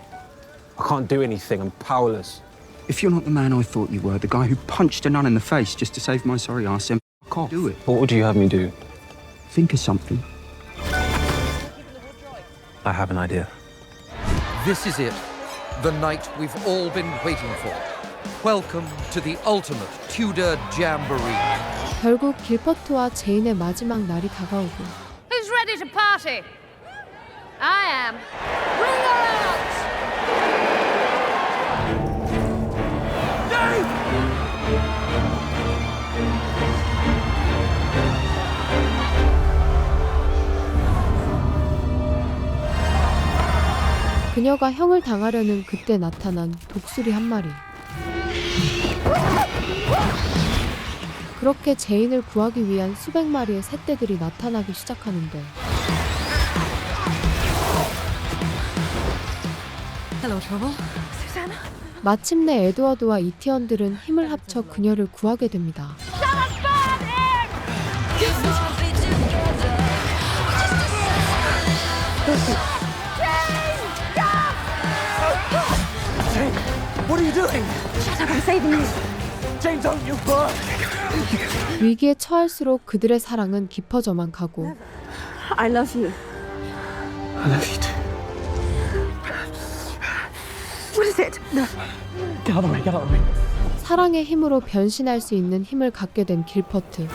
I can't do anything. I'm powerless. If you're not the man I thought you were, the guy who punched a nun in the face just to save my sorry ass, then f*** off. Do it. What would you have me do? Think of something. I have an idea. This is it, the night we've all been waiting for. Welcome to the ultimate Tudor jamboree. 결국 길퍼트와 제인의 마지막 날이 다가오고 Who's ready to party? I am. Bring her out! 그녀가 형을 당하려는 그때 나타난 독수리 한 마리. 그렇게 제인을 구하기 위한 수백 마리의 새떼들이 나타나기 시작하는데 Hello, Trouble. Susanna? 마침내 에드워드와 이티언들은 힘을 합쳐 그녀를 구하게 됩니다. What are you doing? Shut up, I'm saving you. Jane, don't you burn! 위기에 처할수록 그들의 사랑은 깊어져만 가고 I love you. I love you too. What is it? No. Get out of the way. Get out of the way. 사랑의 힘으로 변신할 수 있는 힘을 갖게 된 길퍼트.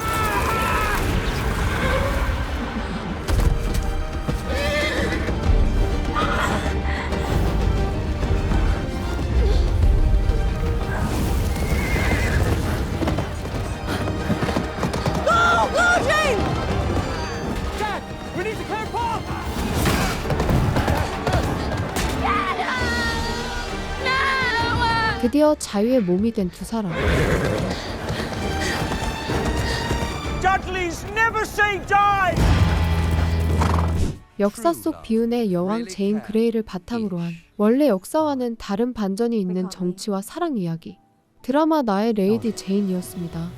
드디어 자유의 몸이 된 두 사람. Dudleys never say die! 역사 속 비운의 여왕 제인 그레이를 바탕으로 한 원래 역사와는 다른 반전이 있는 정치와 사랑 이야기. 드라마 나의 레이디 제인이었습니다.